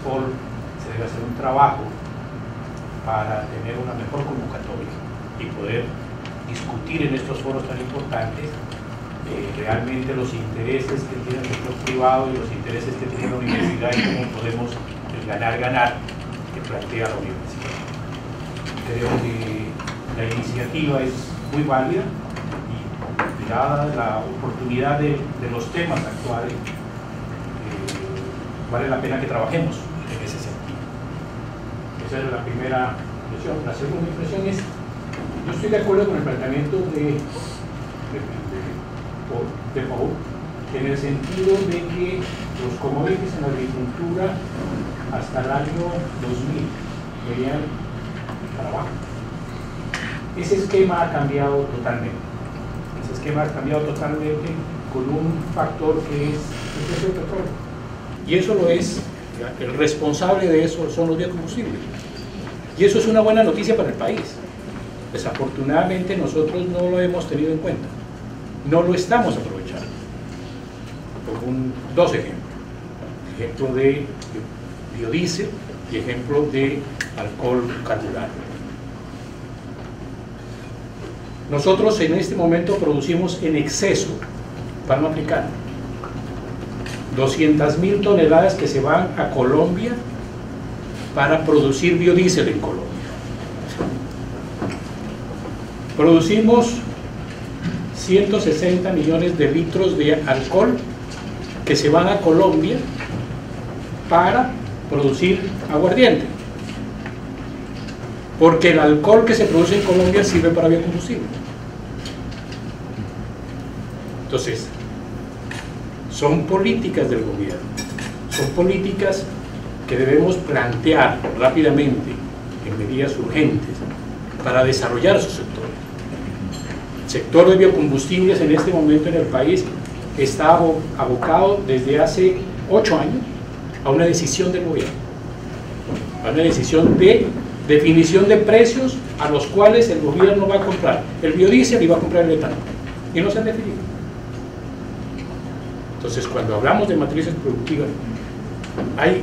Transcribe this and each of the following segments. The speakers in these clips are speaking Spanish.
SPOL se debe hacer un trabajo para tener una mejor convocatoria y poder discutir en estos foros tan importantes realmente los intereses que tiene el sector privado y los intereses que tiene la universidad y cómo podemos ganar que plantea la universidad. Creo que la iniciativa es muy válida y dada la oportunidad de los temas actuales, vale la pena que trabajemos en ese sentido. Esa es la primera impresión. La segunda impresión es, yo estoy de acuerdo con el planteamiento de Paul, en el sentido de que los commodities en la agricultura hasta el año 2000 venían para abajo. Ese esquema ha cambiado totalmente. Ese esquema ha cambiado totalmente con un factor que es el precio del petróleo. Y eso lo es, el responsable de eso son los biocombustibles. Y eso es una buena noticia para el país. Desafortunadamente nosotros no lo hemos tenido en cuenta. No lo estamos aprovechando. Dos ejemplos. Ejemplo de biodiesel y ejemplo de alcohol carburado. Nosotros en este momento producimos en exceso palma africana. 200.000 toneladas que se van a Colombia para producir biodiesel en Colombia. Producimos 160 millones de litros de alcohol que se van a Colombia para producir aguardiente, porque el alcohol que se produce en Colombia sirve para biocombustible. Entonces, son políticas del gobierno, son políticas que debemos plantear rápidamente en medidas urgentes para desarrollar su sector. El sector de biocombustibles en este momento en el país está abocado desde hace 8 años a una decisión del gobierno, a una decisión de definición de precios a los cuales el gobierno va a comprar el biodiesel y va a comprar el etanol, y no se han definido. Entonces, cuando hablamos de matrices productivas, hay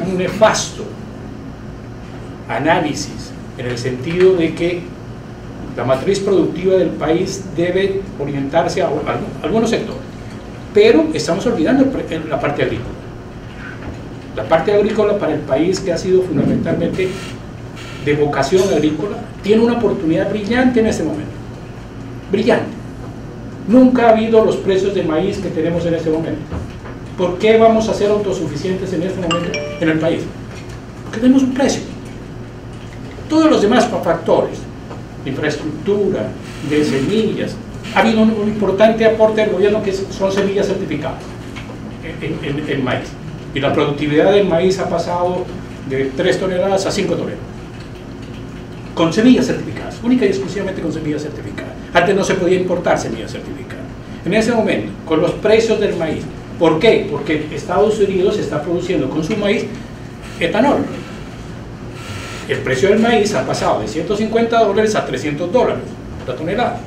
un nefasto análisis en el sentido de que la matriz productiva del país debe orientarse a algunos sectores, pero estamos olvidando la parte agrícola. La parte agrícola para el país, que ha sido fundamentalmente de vocación agrícola, tiene una oportunidad brillante en este momento, brillante. Nunca ha habido los precios de maíz que tenemos en este momento. ¿Por qué vamos a ser autosuficientes en este momento en el país? Porque tenemos un precio. Todos los demás factores, infraestructura, de semillas, ha habido un importante aporte del gobierno que son semillas certificadas en maíz. Y la productividad del maíz ha pasado de 3 toneladas a 5 toneladas. Con semillas certificadas, única y exclusivamente con semillas certificadas. Antes no se podía importar semillas certificadas. En ese momento, con los precios del maíz, ¿por qué? Porque Estados Unidos está produciendo con su maíz etanol. El precio del maíz ha pasado de $150 a $300 la tonelada.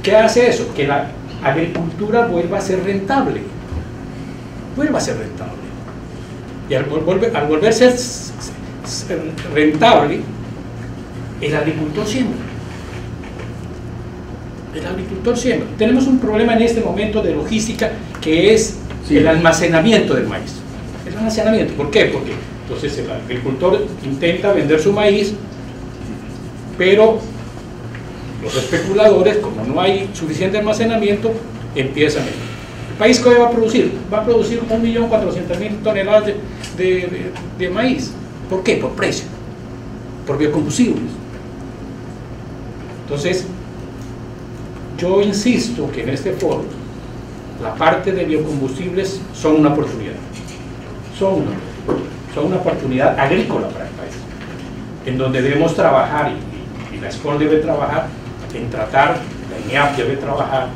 ¿Qué hace eso? Que la agricultura vuelva a ser rentable. Vuelva a ser rentable. Y al volverse rentable, el agricultor siembra. El agricultor siembra. Tenemos un problema en este momento de logística que es el almacenamiento del maíz. El almacenamiento. ¿Por qué? Porque entonces el agricultor intenta vender su maíz, pero los especuladores, como no hay suficiente almacenamiento, empiezan a... ¿El país qué va a producir? Va a producir 1.400.000 toneladas de maíz. ¿Por qué? Por precio, por biocombustibles. Entonces, yo insisto que en este foro la parte de biocombustibles son una oportunidad, son una oportunidad agrícola para el país, en donde debemos trabajar, y la SPOL debe trabajar en tratar, la INEAP debe trabajar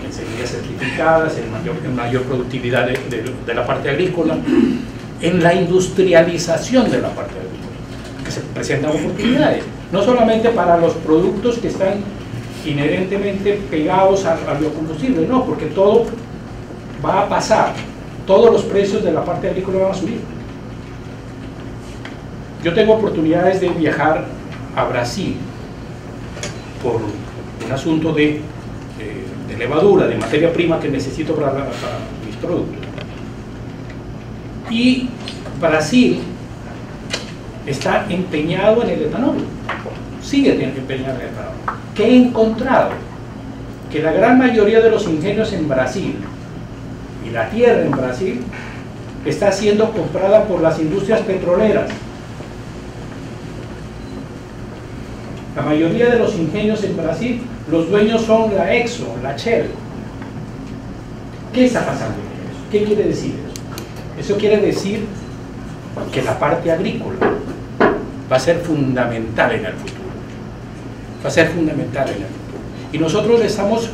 en semillas certificadas, en mayor productividad de la parte agrícola, en la industrialización de la parte agrícola, que se presentan oportunidades, no solamente para los productos que están inherentemente pegados al biocombustible, no, porque todo va a pasar todos los precios de la parte agrícola van a subir. Yo tengo oportunidades de viajar a Brasil por un asunto de levadura, de materia prima que necesito para mis productos. Y Brasil está empeñado en el etanol, sigue empeñado en el etanol. ¿Qué he encontrado? Que la gran mayoría de los ingenios en Brasil y la tierra en Brasil está siendo comprada por las industrias petroleras. La mayoría de los ingenios en Brasil, los dueños son la Exxon, la Shell. ¿Qué está pasando con eso? ¿Qué quiere decir eso? Eso quiere decir que la parte agrícola va a ser fundamental en el futuro. Va a ser fundamental en el futuro. Y nosotros estamos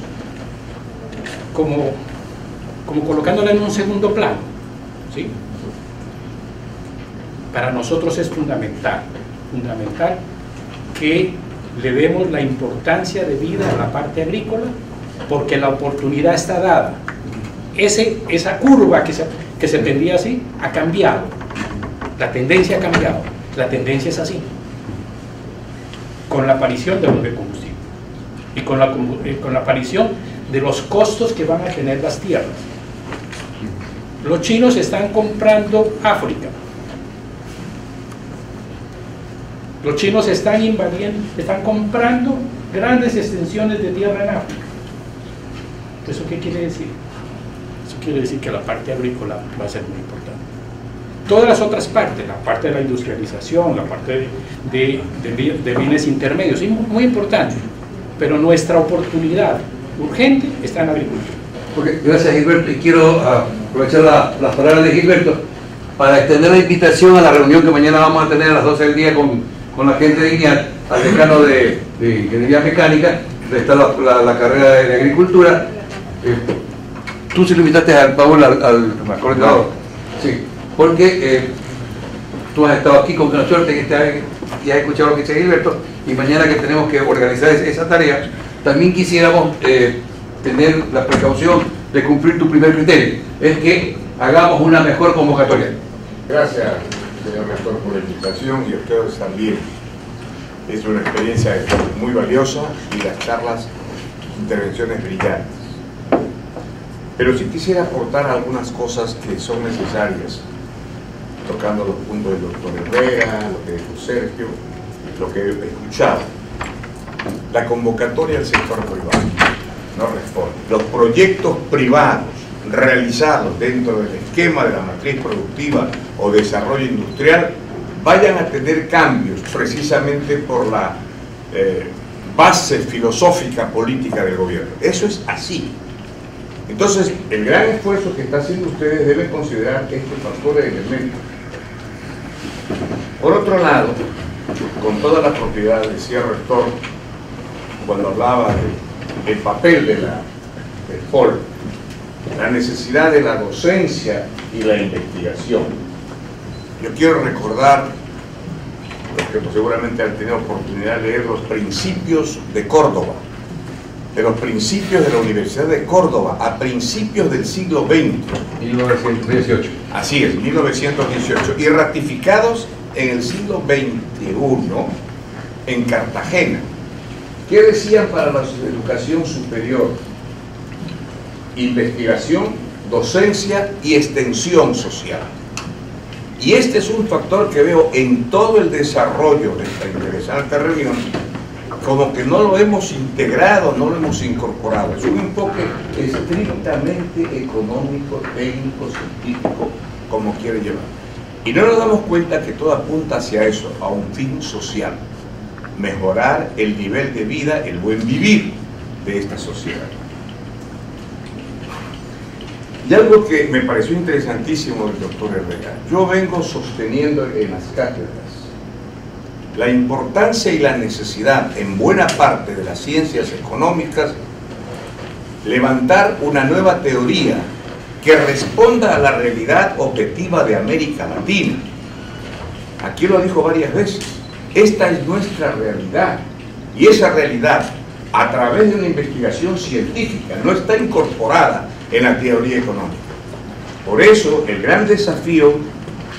como colocándola en un segundo plano, ¿sí? Para nosotros es fundamental que le demos la importancia de vida a la parte agrícola, porque la oportunidad está dada. Esa curva que se tendía así ha cambiado, la tendencia ha cambiado, la tendencia es así, con la aparición de los biocombustibles y con la aparición de los costos que van a tener las tierras. Los chinos están comprando África. Los chinos están invadiendo, están comprando grandes extensiones de tierra en África. ¿Eso qué quiere decir? Eso quiere decir que la parte agrícola va a ser muy importante. Todas las otras partes, la parte de la industrialización, la parte de bienes intermedios, es muy importante, pero nuestra oportunidad urgente está en la agricultura. Okay, gracias, Gilberto, y quiero aprovechar las palabras de Gilberto para extender la invitación a la reunión que mañana vamos a tener a las 12 del día con la gente de INEAT, al decano de Ingeniería Mecánica, donde está la carrera de Agricultura. Tú sí lo invitaste al Paul, al coordinador. Sí, porque tú has estado aquí con buena suerte y has escuchado lo que dice Gilberto, y mañana que tenemos que organizar esa tarea, también quisiéramos tener la precaución de cumplir tu primer criterio, es que hagamos una mejor convocatoria. Gracias, señor rector, por la invitación, y a ustedes también. Es una experiencia muy valiosa y las charlas, intervenciones brillantes. Pero sí quisiera aportar algunas cosas que son necesarias, tocando los puntos del doctor Herrera, lo que dijo Sergio, lo que he escuchado. La convocatoria del sector privado no responde. Los proyectos privados realizados dentro del esquema de la matriz productiva o desarrollo industrial vayan a tener cambios precisamente por la base filosófica política del gobierno. Eso es así. Entonces, el gran esfuerzo que están haciendo ustedes deben considerar estos factores elementos. Por otro lado, con toda la propiedad, decía el rector cuando hablaba del papel del POL, la necesidad de la docencia y la investigación. Yo quiero recordar, porque seguramente han tenido oportunidad de leer los principios de Córdoba, de los principios de la Universidad de Córdoba a principios del siglo XX. 1918. Así es, 1918. Y ratificados en el siglo XXI en Cartagena. ¿Qué decían para la educación superior? Investigación, docencia y extensión social. Y este es un factor que veo en todo el desarrollo de esta interesante reunión, como que no lo hemos integrado, no lo hemos incorporado. Es un enfoque estrictamente económico, técnico, científico, como quiere llevar. Y no nos damos cuenta que todo apunta hacia eso, a un fin social. Mejorar el nivel de vida, el buen vivir de esta sociedad. Y algo que me pareció interesantísimo del doctor Herrera, yo vengo sosteniendo en las cátedras la importancia y la necesidad en buena parte de las ciencias económicas levantar una nueva teoría que responda a la realidad objetiva de América Latina. Aquí lo dijo varias veces, esta es nuestra realidad, y esa realidad a través de una investigación científica no está incorporada en la teoría económica. Por eso, el gran desafío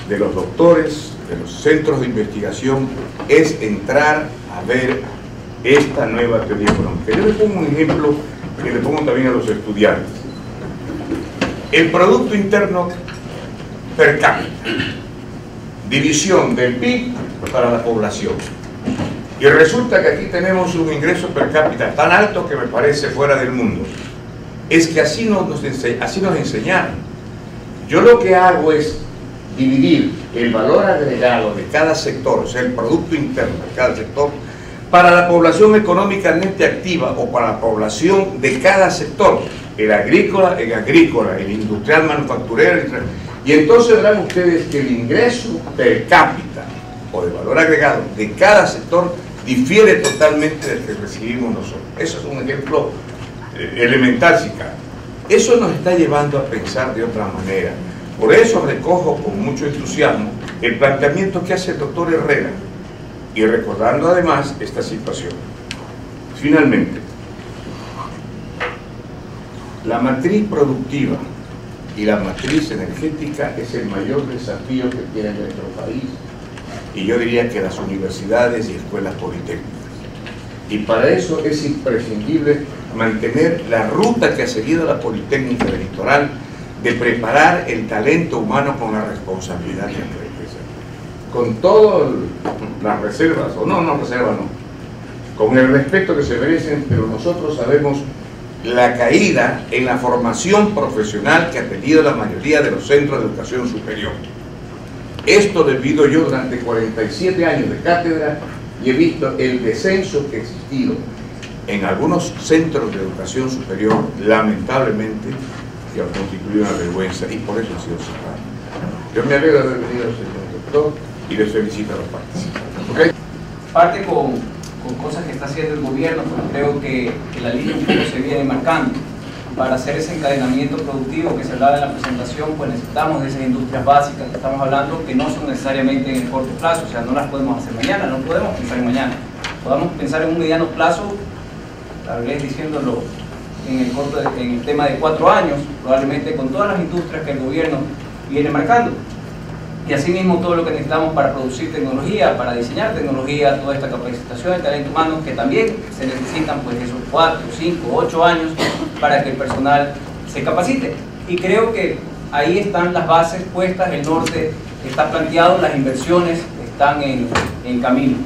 de los doctores, de los centros de investigación, es entrar a ver esta nueva teoría económica. Yo les pongo un ejemplo que le pongo también a los estudiantes. El Producto Interno per cápita, división del PIB para la población. Y resulta que aquí tenemos un ingreso per cápita tan alto que me parece fuera del mundo. Es que así nos enseñaron. Yo lo que hago es dividir el valor agregado de cada sector, o sea, el Producto Interno de cada sector, para la población económicamente activa o para la población de cada sector, el agrícola, el industrial manufacturero, y entonces verán ustedes que el ingreso per cápita o de valor agregado de cada sector difiere totalmente del que recibimos nosotros. Eso es un ejemplo elemental, si cabe. Eso nos está llevando a pensar de otra manera. Por eso recojo con mucho entusiasmo el planteamiento que hace el doctor Herrera, y recordando además esta situación. Finalmente, la matriz productiva y la matriz energética es el mayor desafío que tiene nuestro país, y yo diría que las universidades y escuelas politécnicas. Y para eso es imprescindible mantener la ruta que ha seguido la Politécnica del Litoral de preparar el talento humano con la responsabilidad de la empresa. Con todas las reservas, o no reservas, con el respeto que se merecen, pero nosotros sabemos la caída en la formación profesional que ha tenido la mayoría de los centros de educación superior. Esto debido yo durante 47 años de cátedra y he visto el descenso que ha existido en algunos centros de educación superior, lamentablemente, que ha constituido una vergüenza, y por eso ha sido cerrado. Yo me alegro de haber venido, señor doctor, y les felicito a los participantes. ¿Okay? Parte con cosas que está haciendo el gobierno, pues creo que la línea un poco se viene marcando. Para hacer ese encadenamiento productivo que se hablaba en la presentación, pues necesitamos de esas industrias básicas que estamos hablando, que no son necesariamente en el corto plazo, o sea, no las podemos hacer mañana, no podemos pensar en mañana. Podamos pensar en un mediano plazo, tal vez diciéndolo en el tema de 4 años, probablemente con todas las industrias que el gobierno viene marcando. Y asimismo todo lo que necesitamos para producir tecnología, para diseñar tecnología, toda esta capacitación de talento humano, que también se necesitan pues esos 4, 5, 8 años para que el personal se capacite. Y creo que ahí están las bases puestas, el norte está planteado, las inversiones están en camino.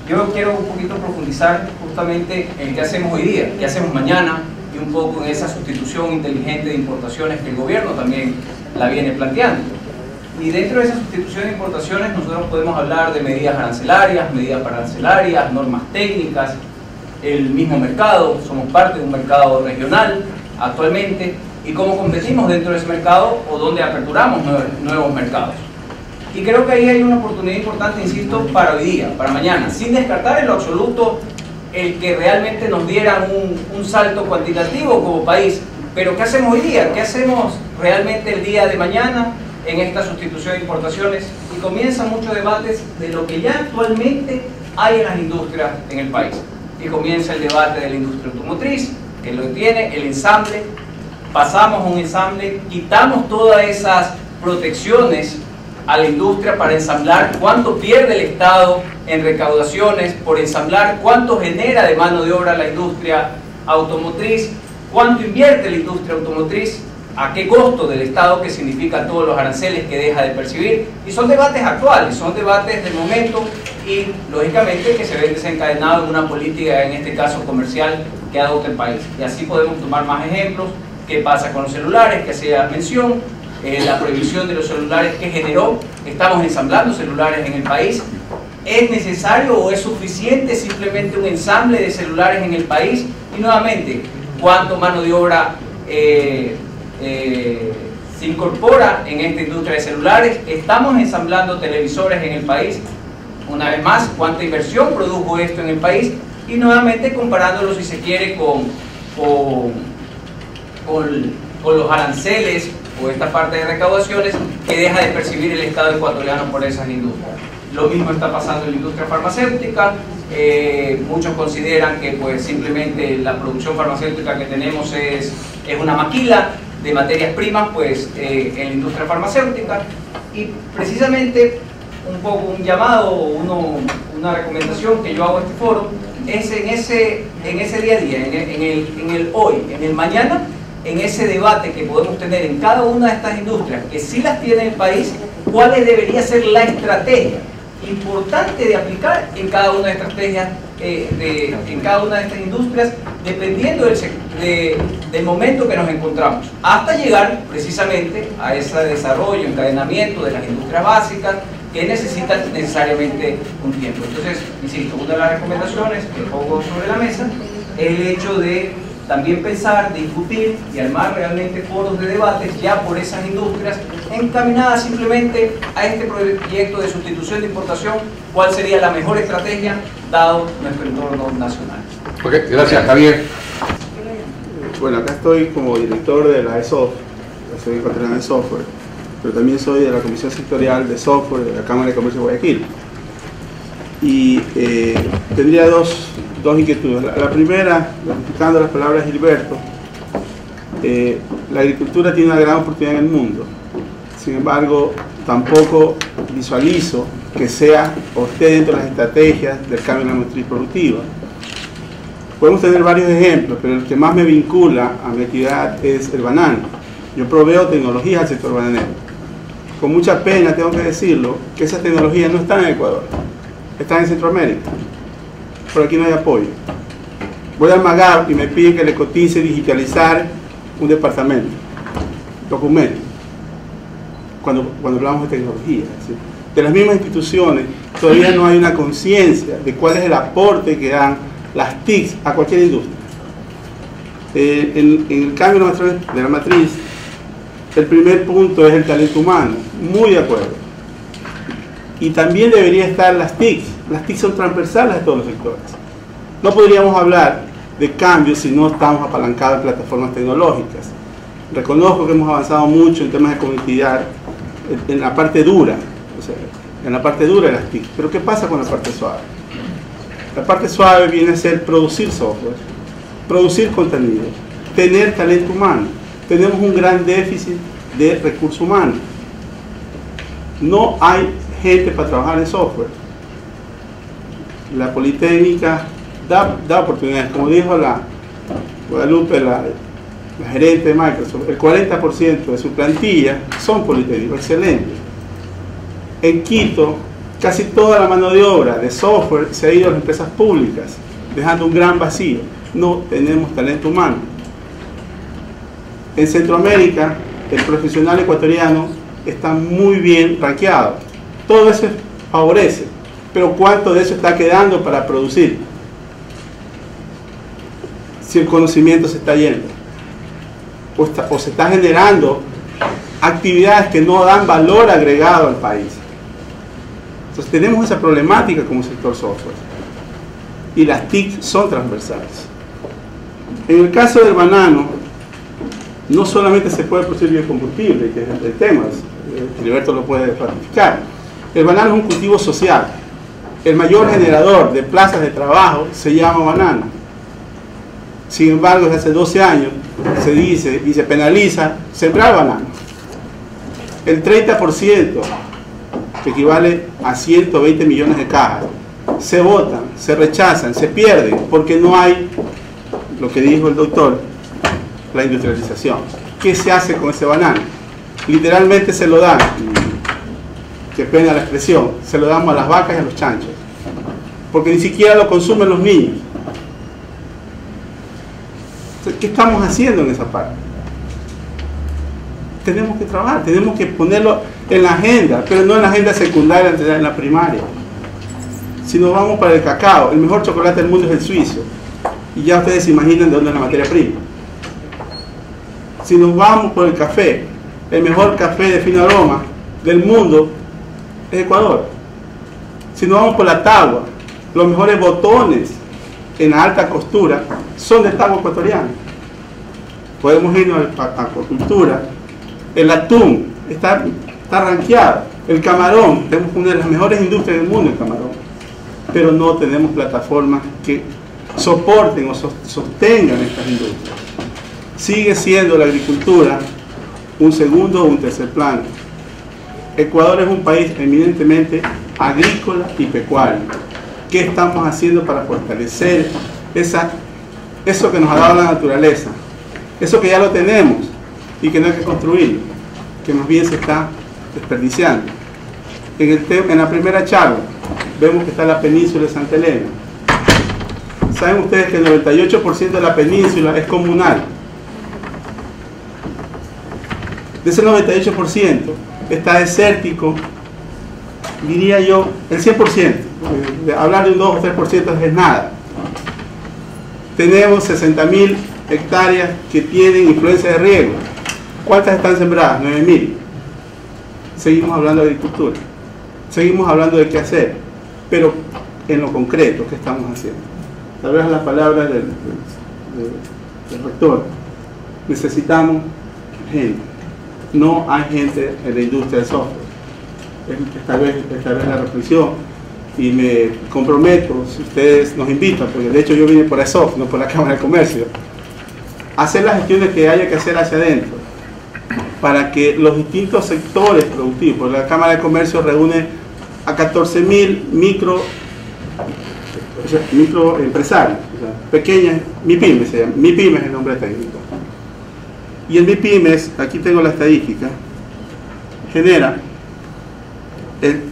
Yo quiero un poquito profundizar justamente en qué hacemos hoy día, qué hacemos mañana, y un poco en esa sustitución inteligente de importaciones que el gobierno también la viene planteando. Y dentro de esa sustitución de importaciones nosotros podemos hablar de medidas arancelarias, normas técnicas, el mismo mercado, somos parte de un mercado regional actualmente, y cómo competimos dentro de ese mercado o dónde aperturamos nuevos mercados. Y creo que ahí hay una oportunidad importante, insisto, para hoy día, para mañana, sin descartar en lo absoluto el que realmente nos dieran un salto cuantitativo como país. Pero ¿qué hacemos hoy día? ¿Qué hacemos realmente el día de mañana en esta sustitución de importaciones? Y comienzan muchos debates de lo que ya actualmente hay en las industrias en el país. Y comienza el debate de la industria automotriz, que lo tiene, el ensamble. Pasamos un ensamble, quitamos todas esas protecciones a la industria para ensamblar, cuánto pierde el Estado en recaudaciones por ensamblar, cuánto genera de mano de obra la industria automotriz, cuánto invierte la industria automotriz, a qué costo del Estado, que significa todos los aranceles que deja de percibir. Y son debates actuales, son debates del momento, y lógicamente que se ven desencadenados en una política, en este caso comercial, que adopta el país. Y así podemos tomar más ejemplos. ¿Qué pasa con los celulares, que hacía mención? La prohibición de los celulares que generó. Estamos ensamblando celulares en el país. ¿Es necesario o es suficiente simplemente un ensamble de celulares en el país? Y nuevamente, ¿cuánto mano de obra se incorpora en esta industria de celulares? ¿Estamos ensamblando televisores en el país? Una vez más, ¿cuánta inversión produjo esto en el país? Y nuevamente comparándolo, si se quiere, con los aranceles o esta parte de recaudaciones que deja de percibir el Estado ecuatoriano por esas industrias. Lo mismo está pasando en la industria farmacéutica. Muchos consideran que pues simplemente la producción farmacéutica que tenemos es una maquila de materias primas pues, en la industria farmacéutica. Y precisamente un poco un llamado, una recomendación que yo hago a este foro es en ese día a día, en el hoy, en el mañana, en ese debate que podemos tener en cada una de estas industrias, que sí las tiene el país, cuál debería ser la estrategia importante de aplicar en cada una de estas estrategias, en cada una de estas industrias, dependiendo del momento que nos encontramos, hasta llegar precisamente a ese desarrollo, encadenamiento de las industrias básicas que necesitan necesariamente un tiempo. Entonces, insisto, una de las recomendaciones que pongo sobre la mesa es el hecho de también pensar, discutir y armar realmente foros de debates ya por esas industrias encaminadas simplemente a este proyecto de sustitución de importación, cuál sería la mejor estrategia dado nuestro entorno nacional. Ok, gracias, Javier. Bueno, acá estoy como director de la ESOF, la Asociación Ecuatoriana de Software, pero también soy de la Comisión Sectorial de Software de la Cámara de Comercio de Guayaquil. Y tendría dos inquietudes. La primera, replicando las palabras de Gilberto, la agricultura tiene una gran oportunidad en el mundo. Sin embargo, tampoco visualizo que sea o esté dentro de las estrategias del cambio en la matriz productiva. Podemos tener varios ejemplos, pero el que más me vincula a mi actividad es el banano. Yo proveo tecnologías al sector bananero. Con mucha pena tengo que decirlo, que esas tecnologías no están en Ecuador, están en Centroamérica. Por aquí no hay apoyo. Voy al MAGAP y me piden que le cotice digitalizar un departamento, documento, cuando hablamos de tecnología. ¿Sí? De las mismas instituciones, todavía no hay una conciencia de cuál es el aporte que dan las TICs a cualquier industria. En el cambio de la matriz, el primer punto es el talento humano, muy de acuerdo. Y también debería estar las TICs. Las TICs son transversales a todos los sectores. No podríamos hablar de cambios si no estamos apalancados en plataformas tecnológicas. Reconozco que hemos avanzado mucho en temas de conectividad, en la parte dura, o sea, en la parte dura de las TICs. Pero ¿qué pasa con la parte suave? La parte suave viene a ser producir software, producir contenido, tener talento humano. Tenemos un gran déficit de recursos humanos. No hay gente para trabajar en software. La Politécnica da oportunidades. Como dijo la Guadalupe, la gerente de Microsoft, el 40% de su plantilla son politécnicos, excelente. En Quito, casi toda la mano de obra de software se ha ido a las empresas públicas, dejando un gran vacío. No tenemos talento humano. En Centroamérica, el profesional ecuatoriano está muy bien rankeado. Todo eso favorece, pero ¿cuánto de eso está quedando para producir? Si el conocimiento se está yendo, o se está generando actividades que no dan valor agregado al país. Entonces tenemos esa problemática como sector software. Y las TIC son transversales. En el caso del banano, no solamente se puede producir biocombustible, que es el tema, Gilberto lo puede ratificar. El banano es un cultivo social. El mayor generador de plazas de trabajo se llama banano. Sin embargo, desde hace 12 años se dice y se penaliza sembrar banano. El 30%, que equivale a 120 millones de cajas, se botan, se rechazan, se pierden, porque no hay, lo que dijo el doctor, la industrialización. ¿Qué se hace con ese banano? Literalmente se lo dan, qué pena la expresión, se lo damos a las vacas y a los chanchos, porque ni siquiera lo consumen los niños. Entonces, ¿qué estamos haciendo en esa parte? Tenemos que trabajar, tenemos que ponerlo en la agenda, pero no en la agenda secundaria, en la primaria. Si nos vamos para el cacao, el mejor chocolate del mundo es el suizo, y ya ustedes se imaginan de dónde es la materia prima. Si nos vamos por el café, el mejor café de fino aroma del mundo es Ecuador. Si nos vamos por la tagua, los mejores botones en la alta costura son de tagua ecuatoriana. Podemos irnos a acuacultura. El atún está rankeado. El camarón, tenemos una de las mejores industrias del mundo, el camarón. Pero no tenemos plataformas que soporten o sostengan estas industrias. Sigue siendo la agricultura un segundo o un tercer plano. Ecuador es un país eminentemente agrícola y pecuario. ¿Qué estamos haciendo para fortalecer eso que nos ha dado la naturaleza? Eso que ya lo tenemos y que no hay que construirlo, que más bien se está desperdiciando. En la primera charla vemos que está la península de Santa Elena. ¿Saben ustedes que el 98% de la península es comunal? De ese 98% está desértico, diría yo, el 100%. Hablar de un 2 o 3% es nada. Tenemos 60.000 hectáreas que tienen influencia de riego. ¿Cuántas están sembradas? 9.000. Seguimos hablando de agricultura. Seguimos hablando de qué hacer. Pero en lo concreto, ¿qué estamos haciendo? Tal vez las palabras del rector. Necesitamos gente. No hay gente en la industria del software. Esta vez la reflexión, y me comprometo, si ustedes nos invitan, porque de hecho yo vine por ESOF, no por la Cámara de Comercio, a hacer las gestiones que haya que hacer hacia adentro, para que los distintos sectores productivos, porque la Cámara de Comercio reúne a 14.000 microempresarios, o sea, pequeñas, MIPYMES se llama, MIPYMES es el nombre técnico. Y el MIPYMES, aquí tengo la estadística, genera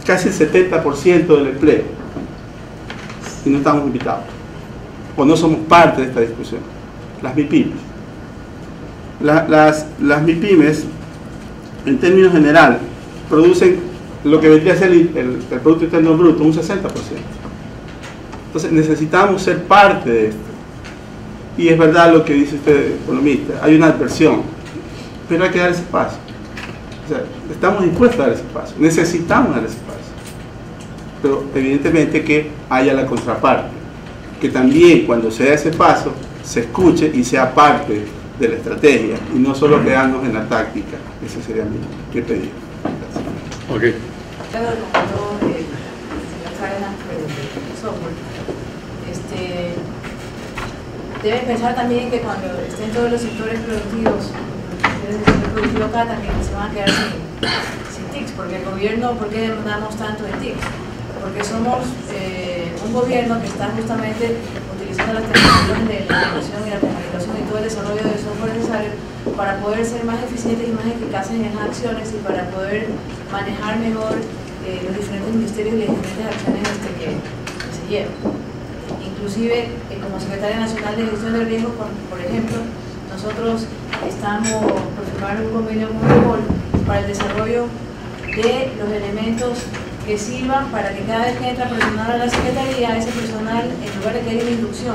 casi el 70% del empleo. Y no estamos invitados. O no somos parte de esta discusión. Las MIPYMES. Las MIPYMES, en términos general, producen lo que vendría a ser el Producto Interno Bruto, un 60%. Entonces necesitamos ser parte de esto. Y es verdad lo que dice usted, economista, hay una adversión, pero hay que dar ese paso. O sea, estamos dispuestos a dar ese paso, necesitamos dar ese paso, pero evidentemente que haya la contraparte, que también cuando se da ese paso, se escuche y sea parte de la estrategia, y no solo quedarnos en la táctica. Ese sería mi pedido. Gracias. Okay. Deben pensar también que cuando estén todos los sectores productivos, el sector productivo acá también se van a quedar sin TICs, porque el gobierno, ¿por qué demandamos tanto de TICs? Porque somos un gobierno que está justamente utilizando las tecnologías de la información y la comunicación y todo el desarrollo de software necesario para poder ser más eficientes y más eficaces en las acciones y para poder manejar mejor los diferentes ministerios y las diferentes acciones que se llevan. Inclusive, como Secretaria Nacional de Gestión de Riesgos, por ejemplo, nosotros estamos por firmar un convenio con Europol para el desarrollo de los elementos que sirvan para que cada vez que entra personal a la Secretaría, ese personal, en lugar de que haya una inducción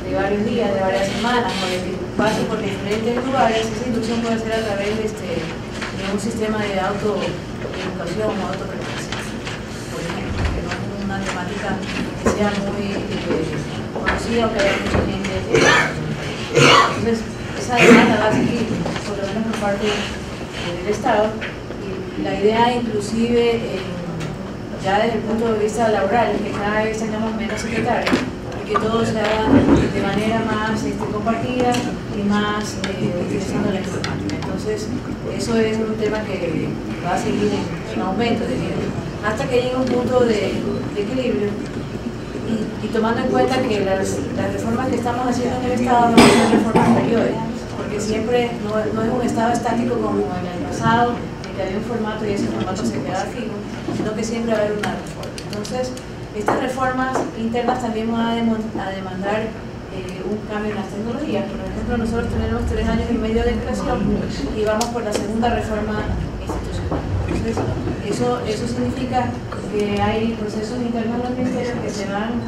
de varios días, de varias semanas, o de que pase por diferentes lugares, esa inducción puede ser a través de un sistema de autoeducación o autopreparación, por ejemplo, que no es una temática que sea muy conocida o que haya mucha gente. Entonces, esa demanda va a seguir, por lo menos por parte del Estado, y la idea inclusive, ya desde el punto de vista laboral, es que cada vez tengamos menos secretarios y que todo se haga de manera más compartida y más utilizando la informática. Entonces, eso es un tema que va a seguir en aumento, hasta que llegue un punto de equilibrio. Y tomando en cuenta que las reformas que estamos haciendo en el Estado no son reformas periódicas, porque siempre no es un Estado estático como en el pasado, en que había un formato y ese formato se queda fijo, sino que siempre va a haber una reforma. Entonces, estas reformas internas también van a demandar un cambio en las tecnologías. Por ejemplo, nosotros tenemos 3 años y medio de creación y vamos por la segunda reforma institucional. Entonces, eso significa que hay procesos internos en los ministerios que se van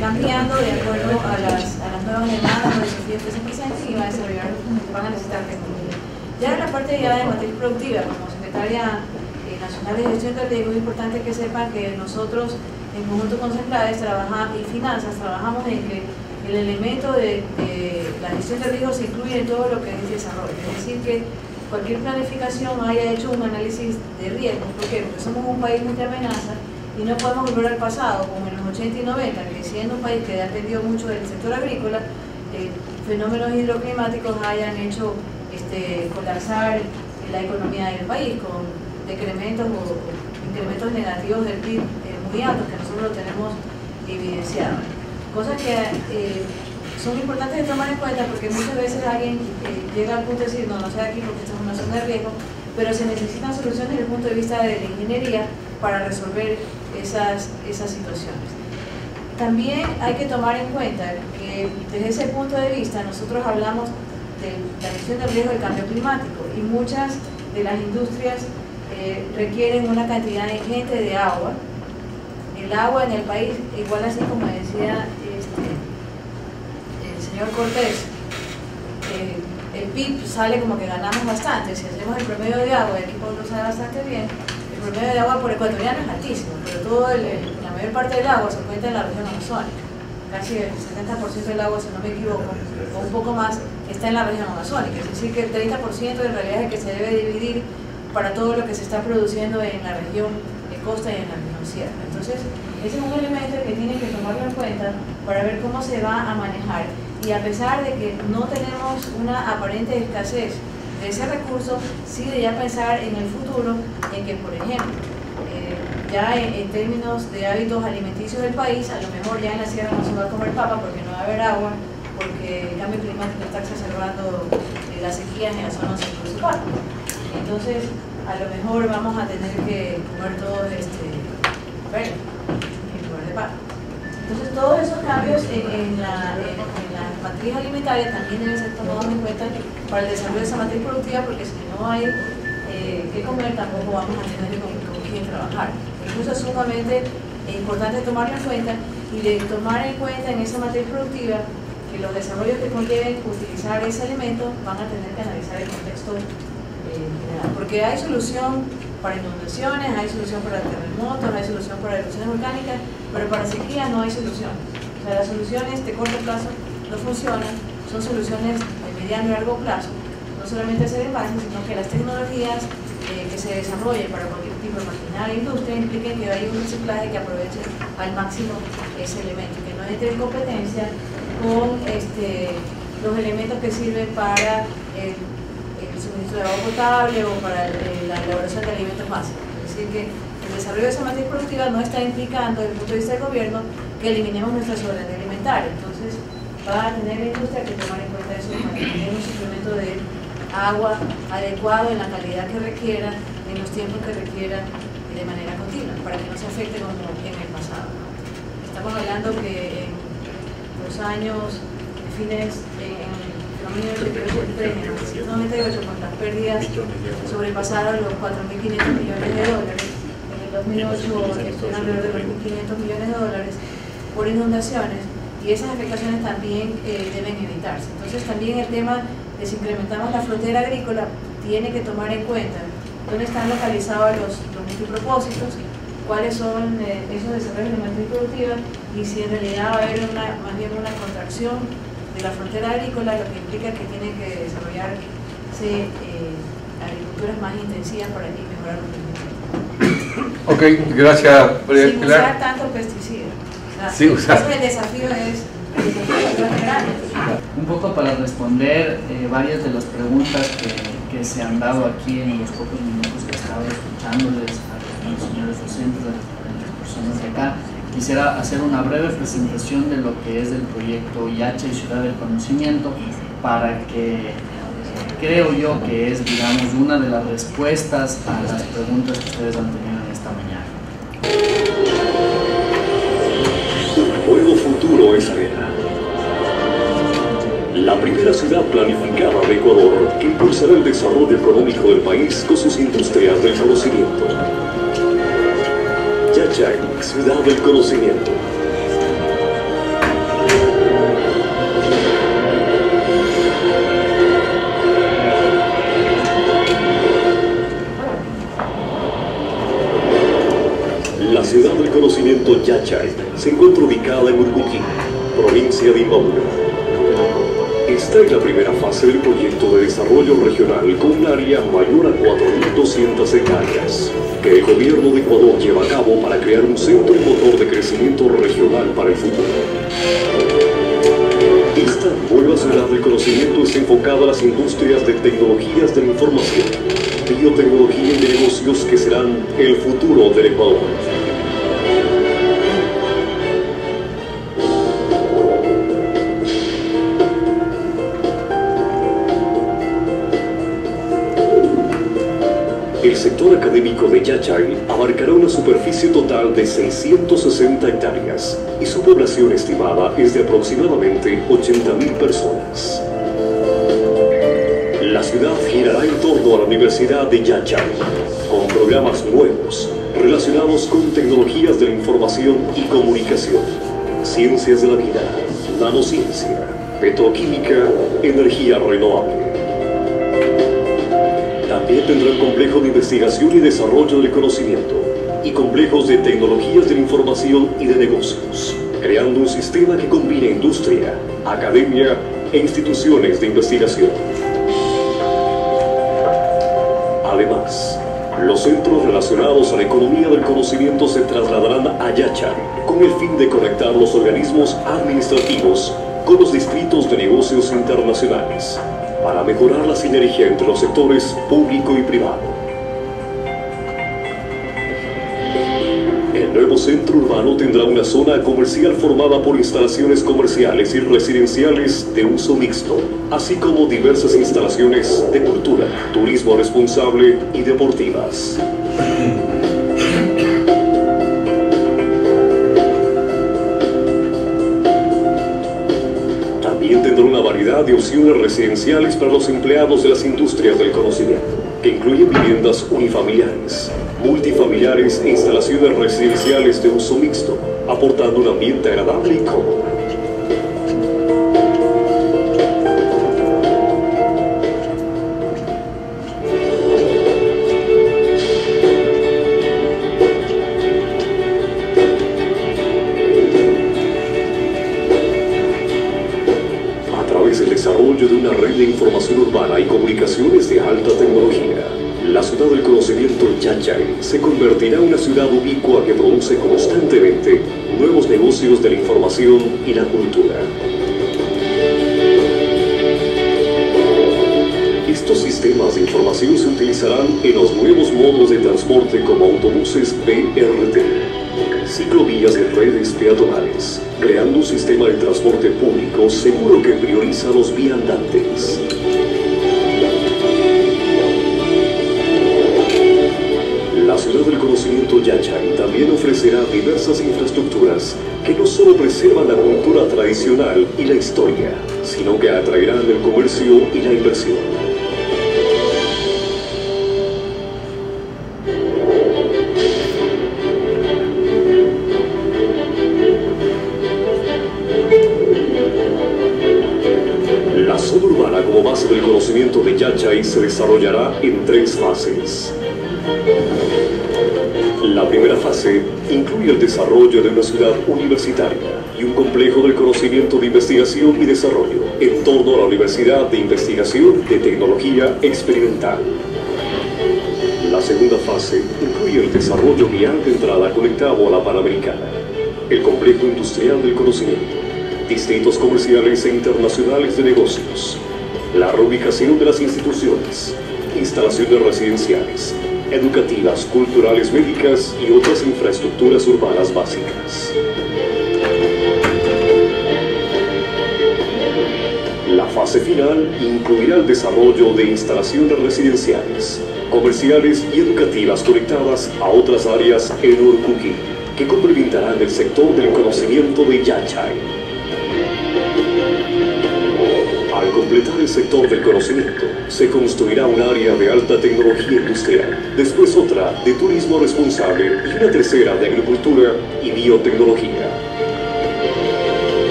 cambiando de acuerdo a las nuevas demandas o desafíos que se presenten y van a necesitar tecnología. Ya en la parte de matriz productiva, como Secretaria Nacional de Gestión de Riesgos, es importante que sepan que nosotros, en conjunto con Centrales y Finanzas, trabajamos en que el elemento de la gestión de riesgos se incluye en todo lo que es desarrollo. Es decir, que cualquier planificación haya hecho un análisis de riesgos. ¿Por qué? Porque somos un país multi amenaza y no podemos volver al pasado, como en los 80 y 90, que siendo un país que ha dependido mucho del sector agrícola, fenómenos hidroclimáticos hayan hecho colapsar la economía del país, con decrementos o incrementos negativos del PIB muy altos, que nosotros lo tenemos evidenciado. Cosas que son importantes de tomar en cuenta, porque muchas veces alguien llega al punto de decir, no sé aquí porque esta es una zona de riesgo, pero se necesitan soluciones desde el punto de vista de la ingeniería para resolver esas situaciones. También hay que tomar en cuenta que desde ese punto de vista nosotros hablamos de la gestión del riesgo del cambio climático, y muchas de las industrias requieren una cantidad ingente de agua. El agua en el país, igual así como decía el señor Cortés, el PIB sale como que ganamos bastante. Si hacemos el promedio de agua, y aquí Pablo lo sabe bastante bien, el promedio de agua por ecuatoriano es altísimo, pero la mayor parte del agua se encuentra en la región amazónica. Casi el 70% del agua, si no me equivoco, o un poco más, está en la región amazónica. Es decir, que el 30% en realidad es el que se debe dividir para todo lo que se está produciendo en la región de costa y en la región sierra. Entonces, ese es un elemento que tienen que tomarlo en cuenta para ver cómo se va a manejar. Y a pesar de que no tenemos una aparente escasez de ese recurso, sí de ya pensar en el futuro, en que, por ejemplo, ya en términos de hábitos alimenticios del país, a lo mejor ya en la sierra no se va a comer papa porque no va a haber agua, porque el cambio climático está exacerbando las sequías en la zona donde se produce papa. Entonces, a lo mejor vamos a tener que comer todo verde en lugar de papa. Entonces, todos esos cambios en la matriz alimentaria también deben ser tomados en cuenta para el desarrollo de esa matriz productiva, porque si no hay que comer, tampoco vamos a tener con quién trabajar. Incluso es sumamente importante tomarlo en cuenta, y de tomar en cuenta en esa matriz productiva que los desarrollos que conlleven utilizar ese elemento van a tener que analizar el contexto general, porque hay solución para inundaciones, hay solución para terremotos, hay solución para erupciones volcánicas, pero para sequía no hay solución. O sea, las soluciones de corto plazo no funcionan, son soluciones de mediano y largo plazo, no solamente hacer envases, sino que las tecnologías que se desarrollen para cualquier tipo de maquinaria e industria impliquen que haya un reciclaje que aproveche al máximo ese elemento, que no entre en competencia con los elementos que sirven para el suministro de agua potable o para la elaboración de alimentos básicos. Es decir, que el desarrollo de esa matriz productiva no está implicando, desde el punto de vista del gobierno, que eliminemos nuestra soberanía alimentaria. Entonces, va a tener la industria que tomar en cuenta eso para tener un suplemento de agua adecuado en la calidad que requiera, en los tiempos que requiera, y de manera continua, para que no se afecte como en el pasado. Estamos hablando que en los años fines, en 1998, cuando las pérdidas sobrepasaron los 4.500 millones de dólares, en el 2008 estuvieron alrededor de los 1.500 millones de dólares por inundaciones, y esas afectaciones también deben evitarse. Entonces, también el tema de si incrementamos la frontera agrícola tiene que tomar en cuenta dónde están localizados los multipropósitos, cuáles son esos desarrollos de matriz productiva, y si en realidad va a haber más bien una contracción de la frontera agrícola, lo que implica que tiene que desarrollarse agriculturas más intensivas para mejorar los rendimientos. Ok, gracias. Sin usar tanto pesticida. Sí, el desafío es grande. Un poco para responder varias de las preguntas que se han dado aquí en los pocos minutos que he estado escuchándoles a los señores docentes, a las diferentes personas de acá, quisiera hacer una breve presentación de lo que es el proyecto Yacha y Ciudad del Conocimiento, para que creo yo que es, digamos, una de las respuestas a las preguntas que ustedes han tenido en esta mañana. Un nuevo futuro espera. La primera ciudad planificada de Ecuador que impulsará el desarrollo económico del país con sus industrias del conocimiento. Yachay, Ciudad del Conocimiento. La Ciudad del Conocimiento Yachay se encuentra ubicada en Urguquí, provincia de Imbabura. Está en la primera fase del proyecto de desarrollo regional con un área mayor a 4.200 hectáreas, que el gobierno de Ecuador lleva a cabo para crear un centro motor de crecimiento regional para el futuro. Esta nueva ciudad del conocimiento está enfocada a las industrias de tecnologías de la información, biotecnología y de negocios que serán el futuro del Ecuador. El sector académico de Yachay abarcará una superficie total de 660 hectáreas y su población estimada es de aproximadamente 80.000 personas. La ciudad girará en torno a la Universidad de Yachay, con programas nuevos relacionados con tecnologías de la información y comunicación, ciencias de la vida, nanociencia, petroquímica, energía renovable. También tendrá un complejo de investigación y desarrollo del conocimiento y complejos de tecnologías de la información y de negocios, creando un sistema que combina industria, academia e instituciones de investigación. Además, los centros relacionados a la economía del conocimiento se trasladarán a Yachay con el fin de conectar los organismos administrativos con los distritos de negocios internacionales, para mejorar la sinergia entre los sectores público y privado. El nuevo centro urbano tendrá una zona comercial formada por instalaciones comerciales y residenciales de uso mixto, así como diversas instalaciones de cultura, turismo responsable y deportivas. Tendrá una variedad de opciones residenciales para los empleados de las industrias del conocimiento, que incluyen viviendas unifamiliares, multifamiliares e instalaciones residenciales de uso mixto, aportando un ambiente agradable y cómodo. El desarrollo de una red de información urbana y comunicaciones de alta tecnología, la ciudad del conocimiento Yachay se convertirá en una ciudad ubicua que produce constantemente nuevos negocios de la información y la cultura. Estos sistemas de información se utilizarán en los nuevos modos de transporte como autobuses BRT, ciclovías y redes peatonales, creando un sistema de transporte público seguro que prioriza a los viandantes. La ciudad del conocimiento Yachay también ofrecerá diversas infraestructuras que no solo preservan la cultura tradicional y la historia, sino que atraerán el comercio y la inversión. La zona urbana como base del conocimiento de Yachay se desarrollará en 3 fases. La primera fase incluye el desarrollo de una ciudad universitaria y un complejo del conocimiento de investigación y desarrollo en torno a la Universidad de Investigación de Tecnología Experimental. La segunda fase incluye el desarrollo vial de entrada conectado a la Panamericana, el complejo industrial del conocimiento, distritos comerciales e internacionales de negocios, la reubicación de las instituciones, instalaciones residenciales, educativas, culturales, médicas y otras infraestructuras urbanas básicas. La fase final incluirá el desarrollo de instalaciones residenciales, comerciales y educativas conectadas a otras áreas en Urcuquí, que complementarán el sector del conocimiento de Yachay. Al completar el sector del conocimiento, se construirá un área de alta tecnología industrial, después otra de turismo responsable y una tercera de agricultura y biotecnología.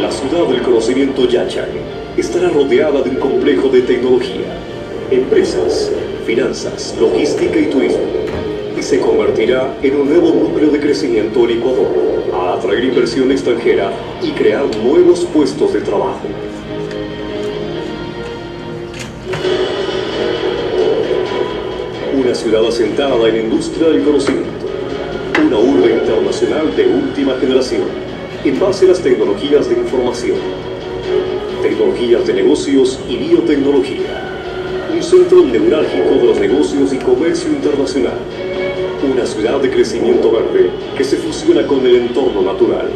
La ciudad del conocimiento Yachay estará rodeada de un complejo de tecnología, empresas, finanzas, logística y turismo, y se convertirá en un nuevo núcleo de crecimiento en Ecuador, a atraer inversión extranjera y crear nuevos puestos de trabajo. Una ciudad asentada en industria del conocimiento, una urbe internacional de última generación, en base a las tecnologías de información, tecnologías de negocios y biotecnología. centro neurálgico de los negocios y comercio internacional. Una ciudad de crecimiento verde que se fusiona con el entorno natural.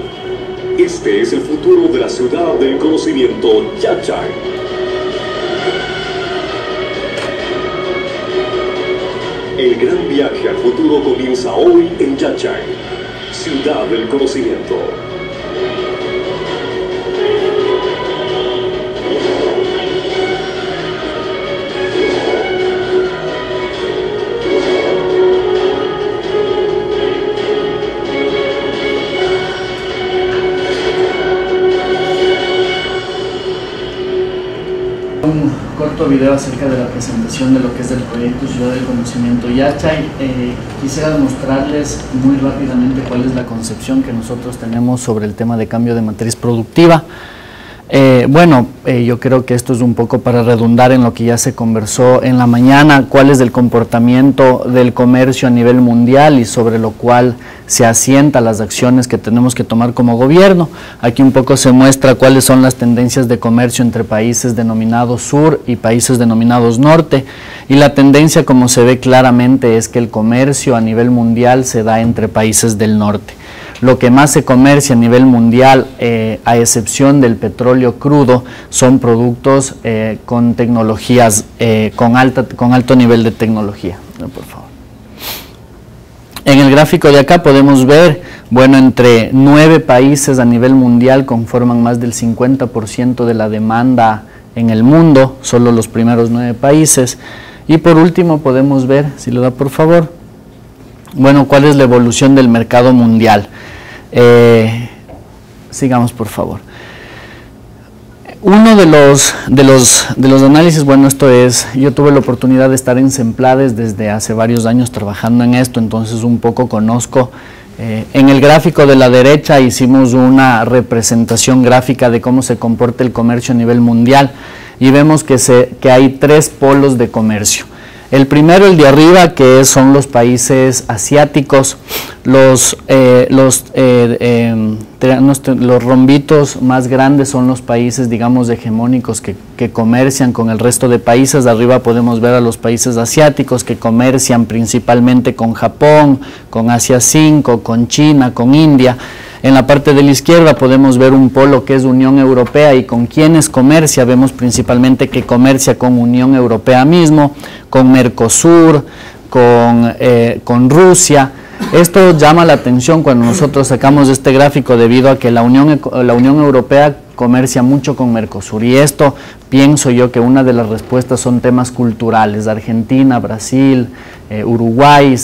Este es el futuro de la ciudad del conocimiento, Yachay. El gran viaje al futuro comienza hoy en Yachay, ciudad del conocimiento. Un corto video acerca de la presentación de lo que es el proyecto Ciudad del Conocimiento Yachay. Quisiera demostrarles muy rápidamente cuál es la concepción que nosotros tenemos sobre el tema de cambio de matriz productiva. Yo creo que esto es un poco para redundar en lo que ya se conversó en la mañana, cuál es el comportamiento del comercio a nivel mundial y sobre lo cual se asienta las acciones que tenemos que tomar como gobierno. Aquí un poco se muestra cuáles son las tendencias de comercio entre países denominados sur y países denominados norte, y la tendencia, como se ve claramente, es que el comercio a nivel mundial se da entre países del norte. Lo que más se comercia a nivel mundial, a excepción del petróleo crudo, son productos con tecnologías, con alto nivel de tecnología. Por favor. En el gráfico de acá podemos ver, entre 9 países a nivel mundial conforman más del 50% de la demanda en el mundo, solo los primeros 9 países. Y por último podemos ver, si lo da por favor, cuál es la evolución del mercado mundial. Sigamos por favor. Uno de los análisis, esto es, yo tuve la oportunidad de estar en Semplades desde hace varios años trabajando en esto, entonces un poco conozco. En el gráfico de la derecha hicimos una representación gráfica de cómo se comporta el comercio a nivel mundial y vemos que hay 3 polos de comercio. El primero, el de arriba, que son los países asiáticos. Los rombitos más grandes son los países, digamos, hegemónicos que comercian con el resto de países. Arriba podemos ver a los países asiáticos que comercian principalmente con Japón, con Asia 5, con China, con India. En la parte de la izquierda podemos ver un polo que es Unión Europea, y con quienes comercia vemos principalmente que comercia con Unión Europea mismo, con Mercosur, con Rusia. Esto llama la atención cuando nosotros sacamos este gráfico debido a que la Unión Europea comercia mucho con Mercosur, y esto pienso yo que una de las respuestas son temas culturales. Argentina, Brasil, Uruguay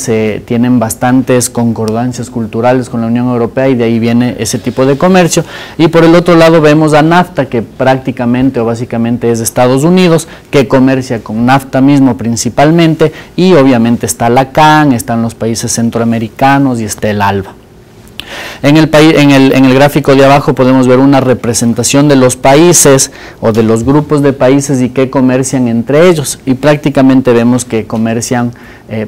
tienen bastantes concordancias culturales con la Unión Europea, y de ahí viene ese tipo de comercio. Y por el otro lado vemos a NAFTA, que prácticamente o básicamente es Estados Unidos, que comercia con NAFTA mismo principalmente, y obviamente está la CAN, están los países centroamericanos y está el ALBA. En el gráfico de abajo podemos ver una representación de los países o de los grupos de países y qué comercian entre ellos, y prácticamente vemos que comercian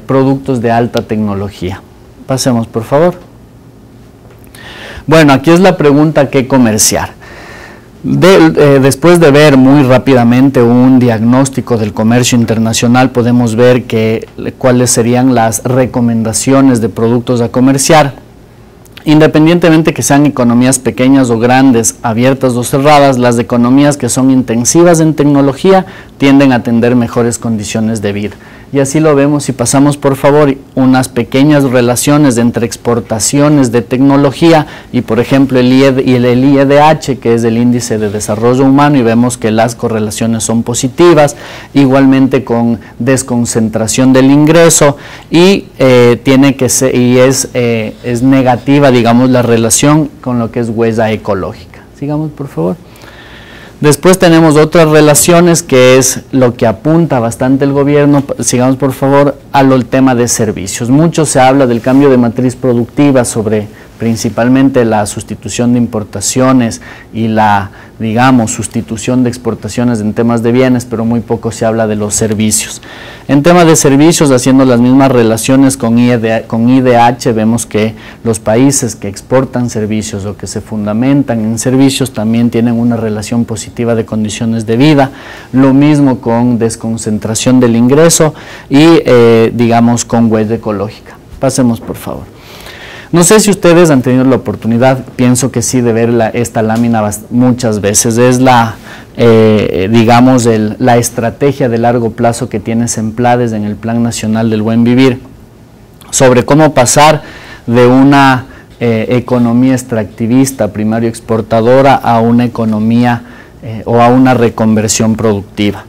productos de alta tecnología. Pasemos por favor. Aquí es la pregunta: ¿qué comerciar? Después de ver muy rápidamente un diagnóstico del comercio internacional, podemos ver cuáles serían las recomendaciones de productos a comerciar. Independientemente que sean economías pequeñas o grandes, abiertas o cerradas, las economías que son intensivas en tecnología tienden a tener mejores condiciones de vida. Y así lo vemos si pasamos por favor unas pequeñas relaciones entre exportaciones de tecnología y por ejemplo el IEDH, que es el Índice de Desarrollo Humano, y vemos que las correlaciones son positivas, igualmente con desconcentración del ingreso, y es negativa, digamos, la relación con lo que es huella ecológica. Sigamos por favor. Después tenemos otras relaciones, que es lo que apunta bastante el gobierno, sigamos por favor, al tema de servicios. Mucho se habla del cambio de matriz productiva sobre principalmente la sustitución de importaciones y la, digamos, sustitución de exportaciones en temas de bienes, pero muy poco se habla de los servicios. En tema de servicios, haciendo las mismas relaciones con IDH, vemos que los países que exportan servicios o que se fundamentan en servicios también tienen una relación positiva de condiciones de vida, lo mismo con desconcentración del ingreso y, digamos, con huella ecológica. Pasemos, por favor. No sé si ustedes han tenido la oportunidad, pienso que sí, de ver esta lámina muchas veces. Es la, digamos, la estrategia de largo plazo que tiene Semplades en el Plan Nacional del Buen Vivir, sobre cómo pasar de una economía extractivista, primario exportadora, a una economía o a una reconversión productiva.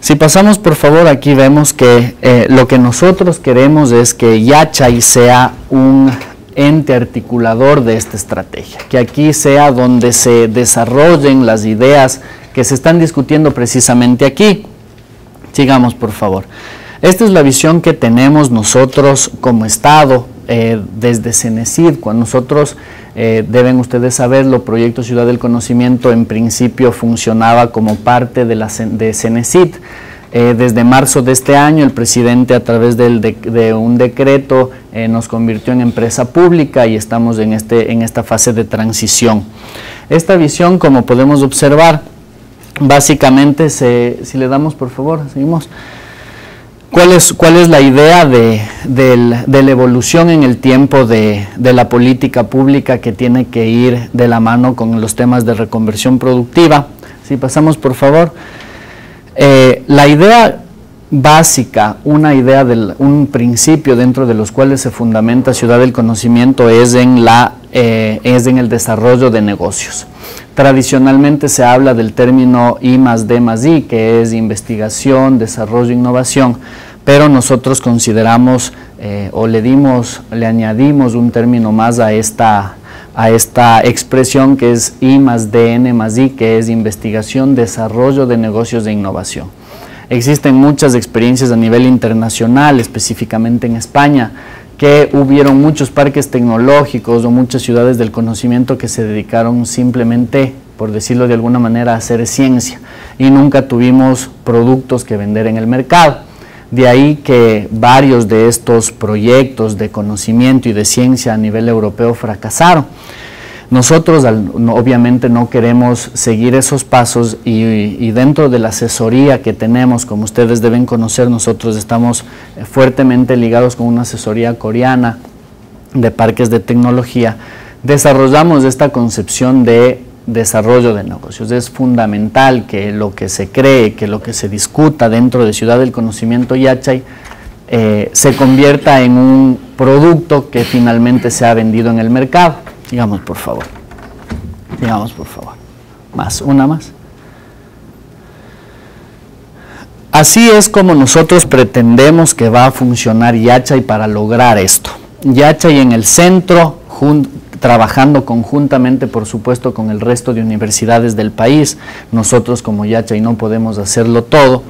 Si pasamos, por favor, aquí vemos que lo que nosotros queremos es que Yachay sea un ente articulador de esta estrategia, que aquí sea donde se desarrollen las ideas que se están discutiendo precisamente aquí. Sigamos, por favor. Esta es la visión que tenemos nosotros como Estado desde Cenecit. Cuando nosotros, deben ustedes saberlo, Proyecto Ciudad del Conocimiento en principio funcionaba como parte de Cenecit. Desde marzo de este año el presidente, a través de un decreto, nos convirtió en empresa pública y estamos en esta fase de transición. Esta visión, como podemos observar, básicamente, si le damos, por favor, seguimos. ¿Cuál es la idea de la evolución en el tiempo de la política pública que tiene que ir de la mano con los temas de reconversión productiva? Si pasamos, por favor. La idea básica, un principio dentro de los cuales se fundamenta Ciudad del Conocimiento es en el desarrollo de negocios. Tradicionalmente se habla del término I+D+I, que es investigación, desarrollo, innovación, pero nosotros consideramos o le añadimos un término más a esta expresión, que es I+D+N+I, que es investigación, desarrollo de negocios de innovación. Existen muchas experiencias a nivel internacional, específicamente en España, que hubieron muchos parques tecnológicos o muchas ciudades del conocimiento que se dedicaron simplemente, por decirlo de alguna manera, a hacer ciencia y nunca tuvimos productos que vender en el mercado. De ahí que varios de estos proyectos de conocimiento y de ciencia a nivel europeo fracasaron. Nosotros obviamente no queremos seguir esos pasos y dentro de la asesoría que tenemos, como ustedes deben conocer, nosotros estamos fuertemente ligados con una asesoría coreana de parques de tecnología. Desarrollamos esta concepción de desarrollo de negocios. Es fundamental que lo que se cree, que lo que se discuta dentro de Ciudad del Conocimiento Yachay se convierta en un producto que finalmente sea vendido en el mercado. Sigamos, por favor. Sigamos, por favor. Una más. Así es como nosotros pretendemos que va a funcionar Yachay para lograr esto. Yachay en el centro, trabajando conjuntamente, por supuesto, con el resto de universidades del país. Nosotros como Yachay no podemos hacerlo todo.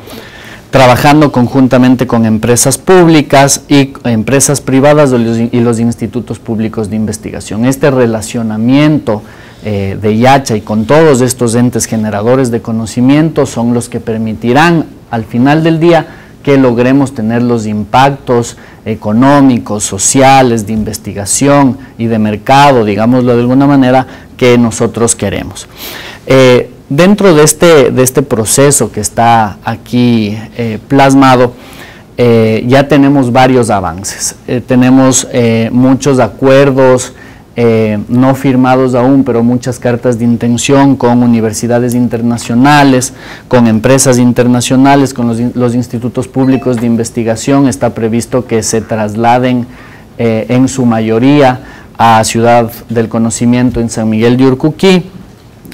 Trabajando conjuntamente con empresas públicas y empresas privadas y los institutos públicos de investigación. Este relacionamiento de Yachay con todos estos entes generadores de conocimiento son los que permitirán al final del día que logremos tener los impactos económicos, sociales, de investigación y de mercado, digámoslo de alguna manera, que nosotros queremos. Dentro de este proceso que está aquí plasmado, ya tenemos varios avances. Tenemos muchos acuerdos no firmados aún, pero muchas cartas de intención con universidades internacionales, con empresas internacionales, con los institutos públicos de investigación. Está previsto que se trasladen en su mayoría a Ciudad del Conocimiento en San Miguel de Urcuquí,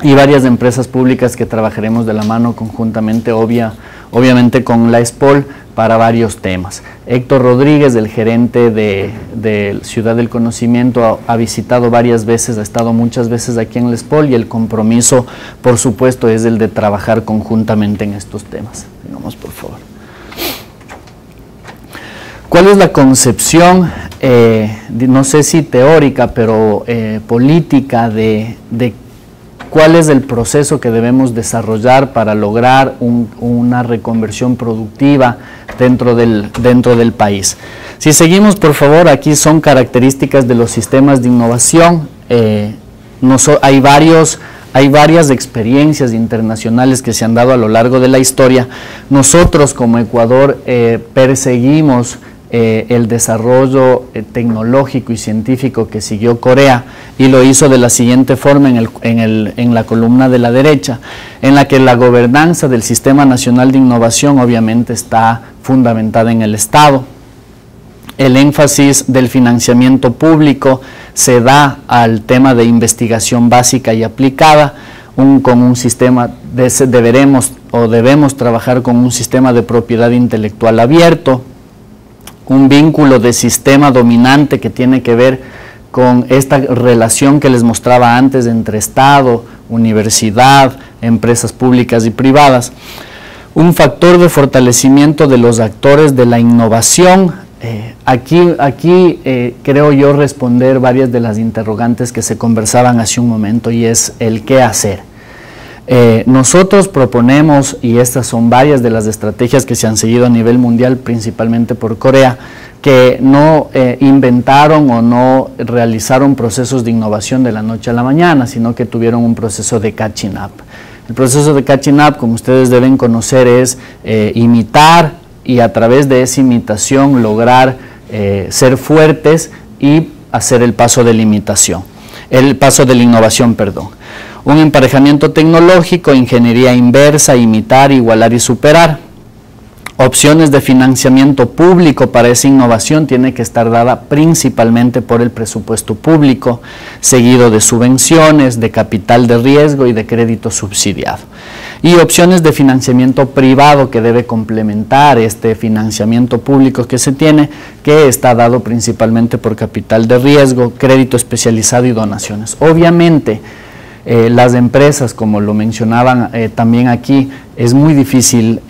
y varias empresas públicas que trabajaremos de la mano conjuntamente, obviamente con la ESPOL, para varios temas. Héctor Rodríguez, el gerente de Ciudad del Conocimiento, ha visitado varias veces, ha estado muchas veces aquí en la ESPOL, y el compromiso, por supuesto, es el de trabajar conjuntamente en estos temas. Vamos, por favor. ¿Cuál es la concepción no sé si teórica, pero política de cuál es el proceso que debemos desarrollar para lograr una reconversión productiva dentro del país. Si seguimos, por favor, aquí son características de los sistemas de innovación. Hay varias experiencias internacionales que se han dado a lo largo de la historia. Nosotros como Ecuador perseguimos el desarrollo tecnológico y científico que siguió Corea, y lo hizo de la siguiente forma en la columna de la derecha, en la que la gobernanza del Sistema Nacional de Innovación obviamente está fundamentada en el Estado. El énfasis del financiamiento público se da al tema de investigación básica y aplicada, con un sistema, debemos trabajar con un sistema de propiedad intelectual abierto, un vínculo de sistema dominante que tiene que ver con esta relación que les mostraba antes entre Estado, universidad, empresas públicas y privadas, un factor de fortalecimiento de los actores de la innovación. Aquí creo yo responder varias de las interrogantes que se conversaban hace un momento, y es el qué hacer. Nosotros proponemos, y estas son varias de las estrategias que se han seguido a nivel mundial, principalmente por Corea, que no inventaron o no realizaron procesos de innovación de la noche a la mañana, sino que tuvieron un proceso de catching up. El proceso de catching up, como ustedes deben conocer, es imitar, y a través de esa imitación lograr ser fuertes y hacer el paso de la innovación, perdón. Un emparejamiento tecnológico, ingeniería inversa, imitar, igualar y superar. Opciones de financiamiento público para esa innovación tiene que estar dada principalmente por el presupuesto público, seguido de subvenciones, de capital de riesgo y de crédito subsidiado. Y opciones de financiamiento privado que debe complementar este financiamiento público que se tiene, que está dado principalmente por capital de riesgo, crédito especializado y donaciones. Obviamente, las empresas, como lo mencionaban también aquí, es muy difícil,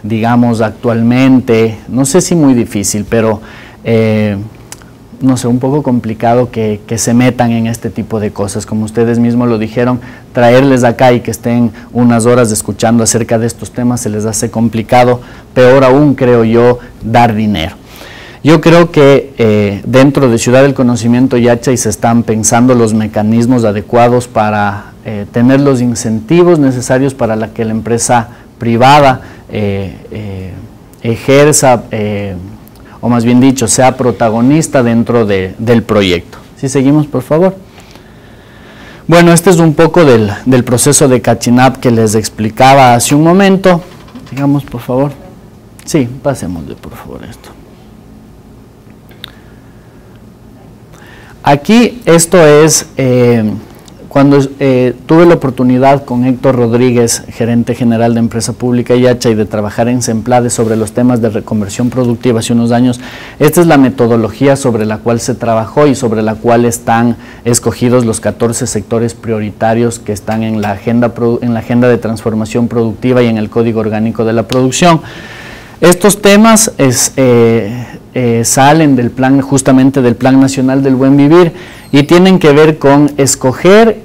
digamos actualmente, no sé si muy difícil, pero no sé, un poco complicado que se metan en este tipo de cosas. Como ustedes mismos lo dijeron, traerles acá y que estén unas horas escuchando acerca de estos temas se les hace complicado, peor aún creo yo, dar dinero. Yo creo que dentro de Ciudad del Conocimiento Yachay se están pensando los mecanismos adecuados para tener los incentivos necesarios para que la empresa privada ejerza, o más bien dicho, sea protagonista dentro del proyecto. Si seguimos, por favor. Bueno, este es un poco del proceso de catching up que les explicaba hace un momento. Sigamos, por favor. Sí, pasémosle, por favor, esto. Aquí esto es, cuando tuve la oportunidad con Héctor Rodríguez, gerente general de Empresa Pública Yachay, de trabajar en Semplade sobre los temas de reconversión productiva hace unos años. Esta es la metodología sobre la cual se trabajó y sobre la cual están escogidos los 14 sectores prioritarios que están en la agenda de transformación productiva y en el Código Orgánico de la Producción. Estos temas salen del plan, justamente del Plan Nacional del Buen Vivir, y tienen que ver con escoger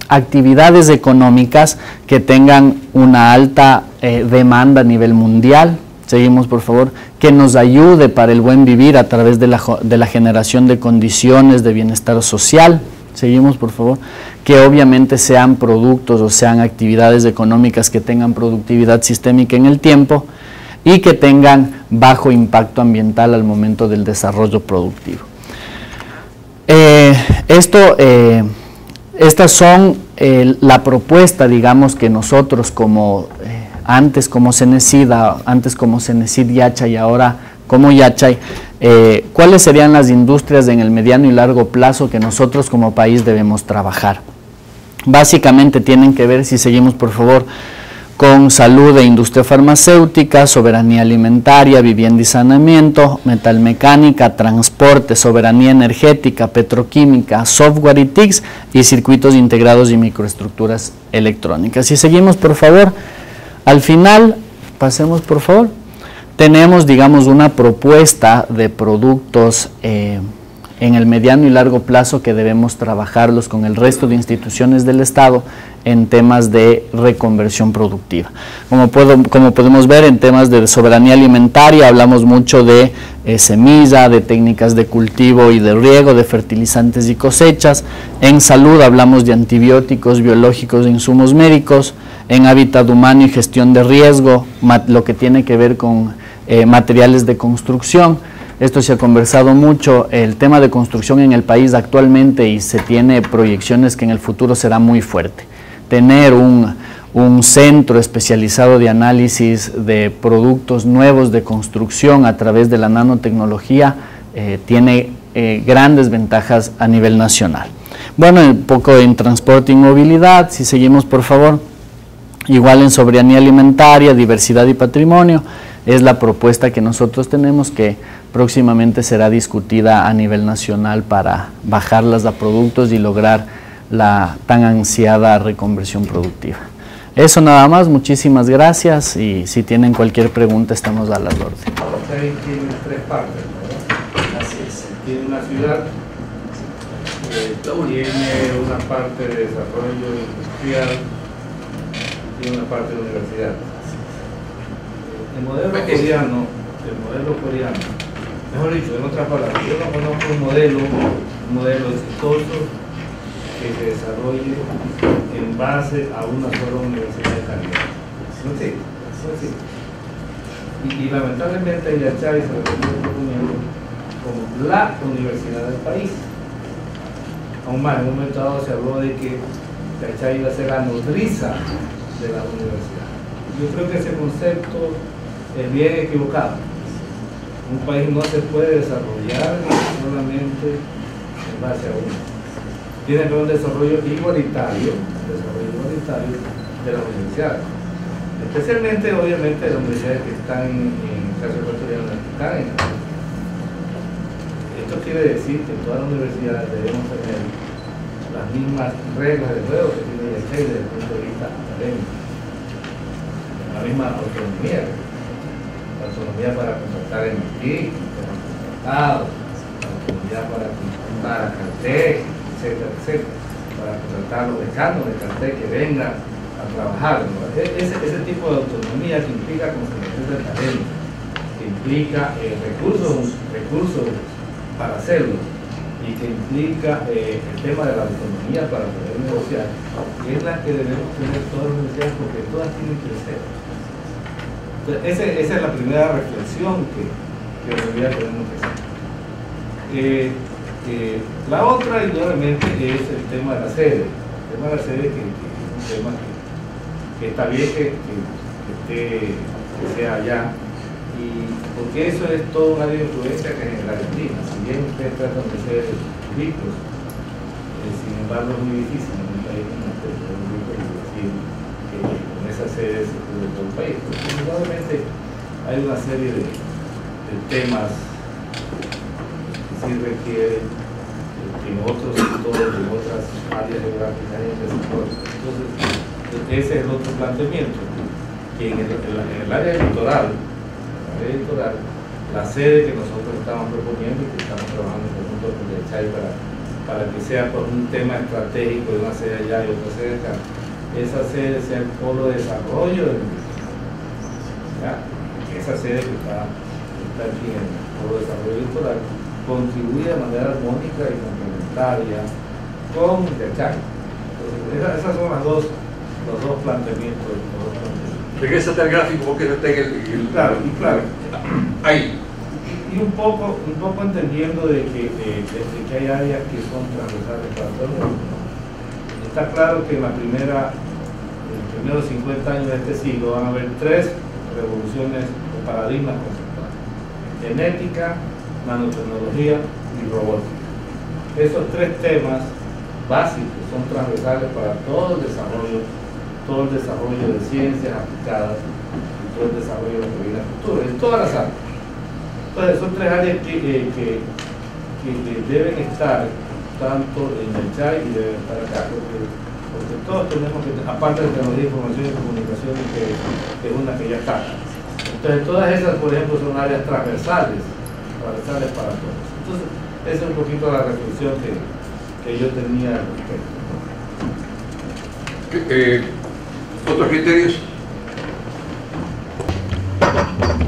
actividades económicas que tengan una alta demanda a nivel mundial. Seguimos, por favor. Que nos ayude para el buen vivir a través de la generación de condiciones de bienestar social. Seguimos, por favor. Que obviamente sean productos o sean actividades económicas que tengan productividad sistémica en el tiempo y que tengan bajo impacto ambiental al momento del desarrollo productivo. Estas son la propuesta, digamos, que nosotros antes como Cenecid Yachay y ahora como Yachay, ¿cuáles serían las industrias en el mediano y largo plazo que nosotros como país debemos trabajar? Básicamente tienen que ver, si seguimos por favor, con salud e industria farmacéutica, soberanía alimentaria, vivienda y saneamiento, metalmecánica, transporte, soberanía energética, petroquímica, software y TICs, y circuitos integrados y microestructuras electrónicas. Si seguimos, por favor, al final, pasemos por favor, tenemos, digamos, una propuesta de productos en el mediano y largo plazo que debemos trabajarlos con el resto de instituciones del Estado en temas de reconversión productiva. Como podemos ver, en temas de soberanía alimentaria hablamos mucho de semilla, de técnicas de cultivo y de riego, de fertilizantes y cosechas. En salud hablamos de antibióticos, biológicos e insumos médicos. En hábitat humano y gestión de riesgo, lo que tiene que ver con materiales de construcción. Esto se ha conversado mucho, el tema de construcción en el país actualmente, y se tiene proyecciones que en el futuro será muy fuerte. Tener un centro especializado de análisis de productos nuevos de construcción a través de la nanotecnología tiene grandes ventajas a nivel nacional. Bueno, un poco en transporte y movilidad, si seguimos por favor. Igual en soberanía alimentaria, diversidad y patrimonio, es la propuesta que nosotros tenemos, que próximamente será discutida a nivel nacional para bajarlas a productos y lograr la tan ansiada reconversión productiva. Eso nada más, muchísimas gracias, y si tienen cualquier pregunta estamos a las órdenes. Ahí tiene tres partes, ¿verdad? Así es. Tiene una ciudad, tiene una parte de desarrollo industrial, tiene una parte de universidad. El modelo coreano, mejor dicho, en otras palabras, yo no conozco un modelo exitoso que se desarrolle en base a una sola universidad de calidad. No existe. Y lamentablemente Yachay se lo está proponiendo como la universidad del país. Aún más, en un momento dado se habló de que Yachay iba a ser la nodriza de la universidad. Yo creo que ese concepto es bien equivocado. Un país no se puede desarrollar solamente en base a uno. Tiene que haber un desarrollo igualitario de las universidades. Especialmente, obviamente, las universidades que están en el caso ecuatoriano, que están en la. Esto quiere decir que en todas las universidades debemos tener las mismas reglas de juego que tiene Yachay desde el punto de vista académico. La misma autonomía. La autonomía para contratar en MIT, para contratados, la autonomía para contratar a Caltech, etcétera, para contratar a los decanos de Caltech que vengan a trabajar, ¿no? Ese tipo de autonomía que implica competencia académica, que implica recursos para hacerlo, y que implica el tema de la autonomía para poder negociar, es la que debemos tener todas las universidades, porque todas tienen que ser. Esa es la primera reflexión que hoy día tenemos que hacer. La otra, indudablemente, es el tema de la sede. El tema de la sede que es un tema que está bien que sea allá, y porque eso es todo un área de influencia que genera Argentina. Si bien ustedes tratan de ser ricos, sin embargo es muy difícil en un país como este ser rico y decir que con esa sede se cubre todo el país. Porque indudablemente hay una serie de temas que sí requieren que en otros sectores, en otras áreas geográficas hay desarrollo. Entonces, ese es el otro planteamiento, que en el área electoral, la sede que nosotros estamos proponiendo y que estamos trabajando en conjunto con Yachay para que sea por un tema estratégico de una sede allá y otra sede acá, esa sede sea el polo de desarrollo de la industria. Esa sede que está aquí en el polo de desarrollo electoral contribuye de manera armónica y complementaria con Yachay. Entonces, esas son los dos planteamientos. Regrésate al gráfico porque no está en el... Claro. Ahí. Y un poco entendiendo de que hay áreas que son transversales para todo el mundo. Está claro que en los primeros 50 años de este siglo van a haber 3 revoluciones o paradigmas conceptuales: genética, nanotecnología y robótica. Esos 3 temas básicos son transversales para todo el desarrollo de ciencias aplicadas y todo el desarrollo de lo que viene a futuro, en todas las áreas. Entonces, son 3 áreas que deben estar tanto en Yachay y deben estar acá, porque todos tenemos que, aparte de tecnología, información y comunicación, que es una que ya está. Entonces todas esas, por ejemplo, son áreas transversales para todos. Entonces, esa es un poquito la reflexión que yo tenía al respecto. ¿Otros criterios?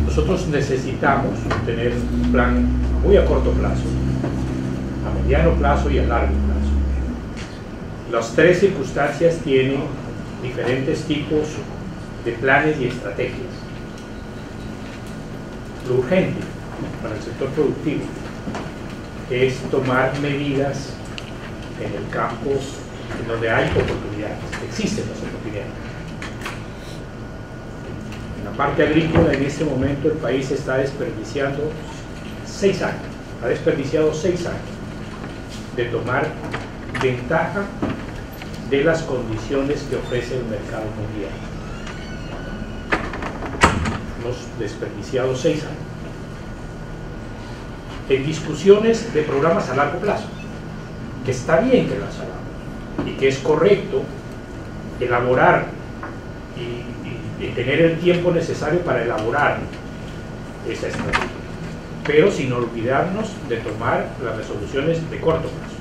Nosotros necesitamos tener un plan muy a corto plazo, a mediano plazo y a largo plazo. Las tres circunstancias tienen diferentes tipos de planes y estrategias. Lo urgente para el sector productivo es tomar medidas en el campo en donde hay oportunidades, existen las oportunidades. En la parte agrícola, en este momento, el país está desperdiciando 6 años, ha desperdiciado 6 años de tomar ventaja de las condiciones que ofrece el mercado mundial. Hemos desperdiciado 6 años en discusiones de programas a largo plazo, que está bien que las hagamos y que es correcto elaborar y tener el tiempo necesario para elaborar esa estrategia, pero sin olvidarnos de tomar las resoluciones de corto plazo,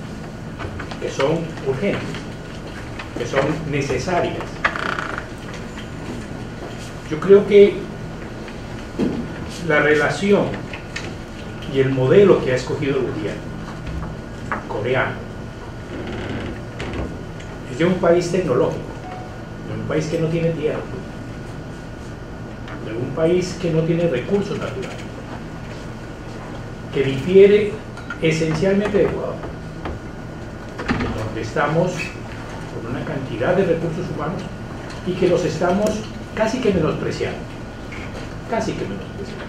que son urgentes, que son necesarias. Yo creo que la relación y el modelo que ha escogido el gobierno coreano es de un país tecnológico, de un país que no tiene tierra, de un país que no tiene recursos naturales, que difiere esencialmente de Ecuador, donde estamos con una cantidad de recursos humanos y que los estamos casi que menospreciando, casi que menospreciando.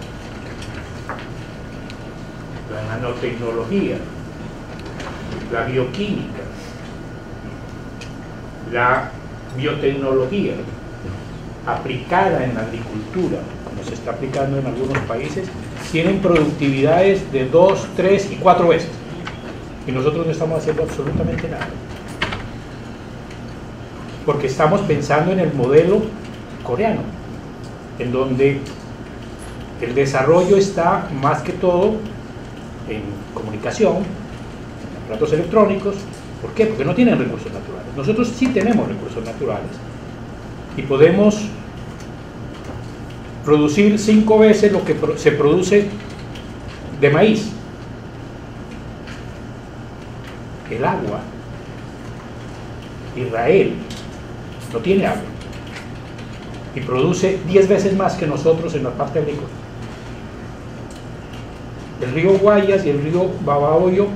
La nanotecnología, la bioquímica, la biotecnología aplicada en la agricultura, como se está aplicando en algunos países, tienen productividades de 2, 3 y 4 veces. Y nosotros no estamos haciendo absolutamente nada. Porque estamos pensando en el modelo coreano, en donde el desarrollo está más que todo en comunicación, en aparatos electrónicos. ¿Por qué? Porque no tienen recursos naturales. Nosotros sí tenemos recursos naturales y podemos producir 5 veces lo que se produce de maíz. El agua, Israel no tiene agua y produce 10 veces más que nosotros en la parte agrícola. El río Guayas y el río Babahoyo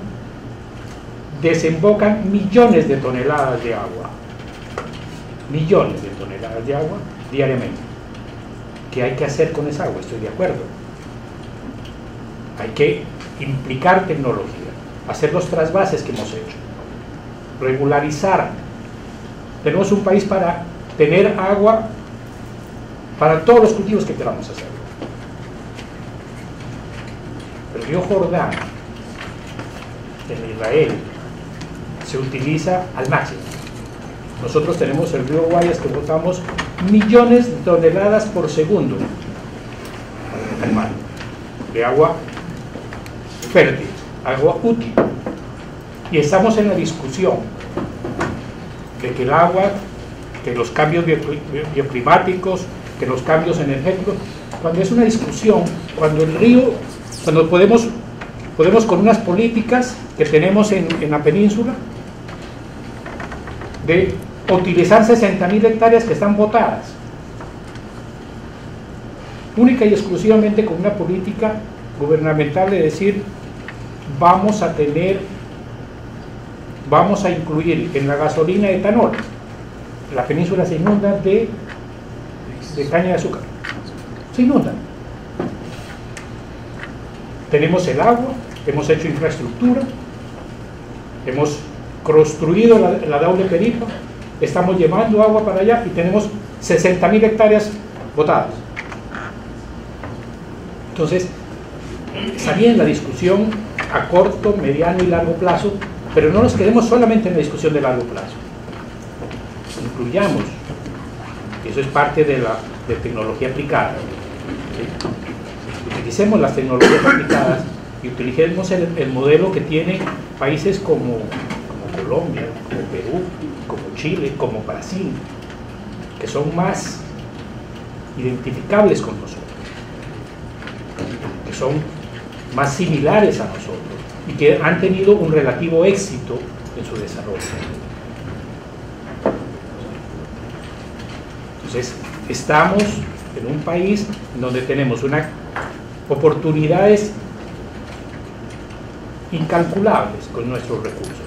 desembocan millones de toneladas de agua, millones de toneladas de agua diariamente. ¿Qué hay que hacer con esa agua? Estoy de acuerdo. Hay que implicar tecnología, hacer los trasvases que hemos hecho, regularizar. Tenemos un país para tener agua para todos los cultivos que queramos hacer. El río Jordán en Israel se utiliza al máximo. Nosotros tenemos el río Guayas que botamos millones de toneladas por segundo al mar de agua fértil, agua útil. Y estamos en la discusión de que el agua, que los cambios bioclimáticos, que los cambios energéticos, cuando es una discusión, cuando el río, cuando podemos con unas políticas que tenemos en la península de utilizar 60.000 hectáreas que están botadas, única y exclusivamente con una política gubernamental de decir vamos a incluir en la gasolina etanol. La península se inunda de caña de azúcar, se inunda. Tenemos el agua, hemos hecho infraestructura, hemos construido la doble perifa, estamos llevando agua para allá y tenemos 60.000 hectáreas botadas. Entonces, está bien la discusión a corto, mediano y largo plazo, pero no nos quedemos solamente en la discusión de largo plazo. Incluyamos, y eso es parte de tecnología aplicada, ¿sí? utilicemos las tecnologías aplicadas y utilicemos el modelo que tienen países como Colombia, como Perú, como Chile, como Brasil, que son más identificables con nosotros, que son más similares a nosotros y que han tenido un relativo éxito en su desarrollo. Entonces, estamos en un país donde tenemos oportunidades incalculables con nuestros recursos.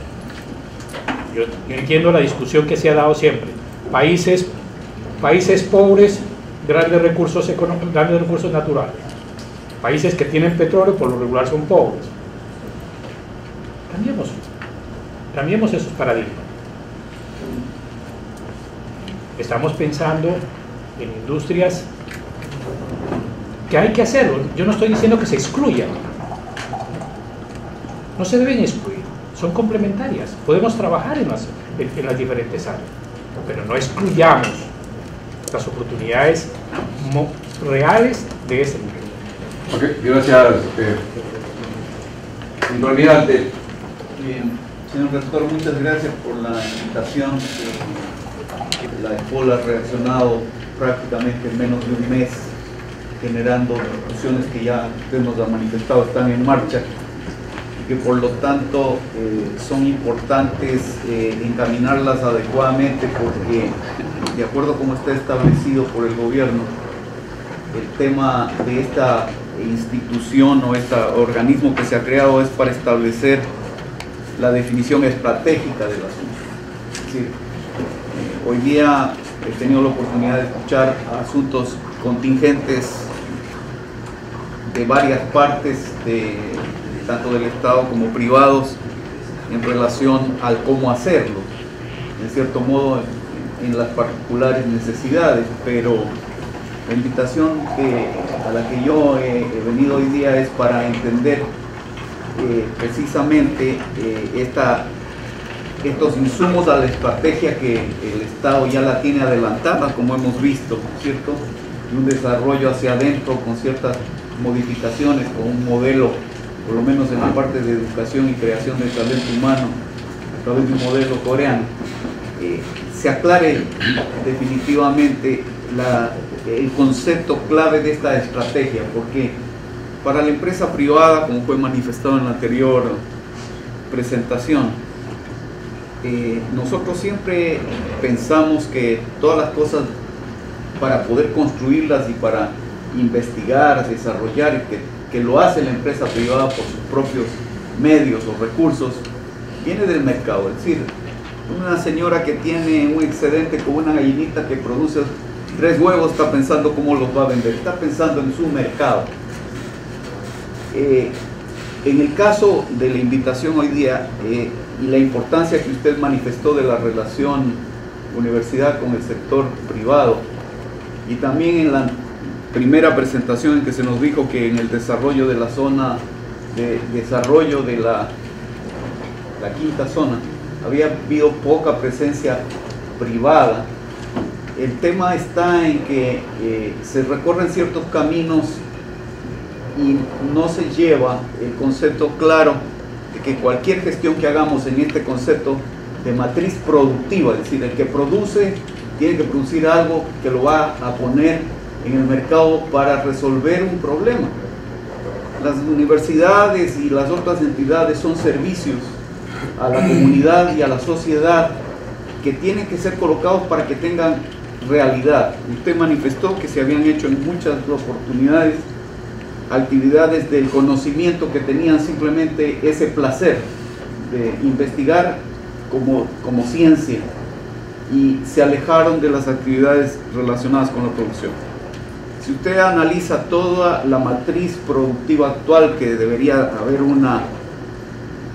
Yo entiendo la discusión que se ha dado siempre. Países pobres, grandes recursos naturales. Países que tienen petróleo, por lo regular, son pobres. Cambiemos esos paradigmas. Estamos pensando en industrias que hay que hacerlo. Yo no estoy diciendo que se excluyan. No se deben excluir. Son complementarias. Podemos trabajar en las diferentes áreas, pero no excluyamos las oportunidades reales de ese mundo. Ok, gracias, señor almirante. Bien, señor rector, muchas gracias por la invitación. La ESPOL ha reaccionado prácticamente en menos de un mes, generando discusiones que ya usted nos ha manifestado están en marcha y que por lo tanto son importantes encaminarlas adecuadamente, porque de acuerdo a como está establecido por el gobierno, el tema de esta institución o este organismo que se ha creado es para establecer la definición estratégica del asunto. Es decir, hoy día he tenido la oportunidad de escuchar asuntos contingentes de varias partes, tanto del Estado como privados, en relación al cómo hacerlo, en cierto modo en las particulares necesidades, pero la invitación a la que yo he venido hoy día es para entender precisamente estos insumos a la estrategia que el Estado ya la tiene adelantada, como hemos visto, ¿cierto? Y un desarrollo hacia adentro con ciertas modificaciones, con un modelo, por lo menos en la parte de educación y creación de talento humano, a través de un modelo coreano, se aclare definitivamente el concepto clave de esta estrategia, porque para la empresa privada, como fue manifestado en la anterior presentación, nosotros siempre pensamos que todas las cosas, para poder construirlas y para investigar, desarrollar, que lo hace la empresa privada por sus propios medios o recursos, viene del mercado. Es decir, una señora que tiene un excedente con una gallinita que produce 3 huevos está pensando cómo los va a vender, está pensando en su mercado. En el caso de la invitación hoy día y la importancia que usted manifestó de la relación universidad con el sector privado, y también en la primera presentación en que se nos dijo que en el desarrollo de la zona de desarrollo de la quinta zona había habido poca presencia privada. El tema está en que se recorren ciertos caminos y no se lleva el concepto claro de que cualquier gestión que hagamos en este concepto de matriz productiva, es decir, el que produce tiene que producir algo que lo va a poner en el mercado para resolver un problema. Las universidades y las otras entidades son servicios a la comunidad y a la sociedad que tienen que ser colocados para que tengan realidad. Usted manifestó que se habían hecho en muchas oportunidades actividades del conocimiento que tenían simplemente ese placer de investigar como ciencia, y se alejaron de las actividades relacionadas con la producción. Si usted analiza toda la matriz productiva actual, que debería haber una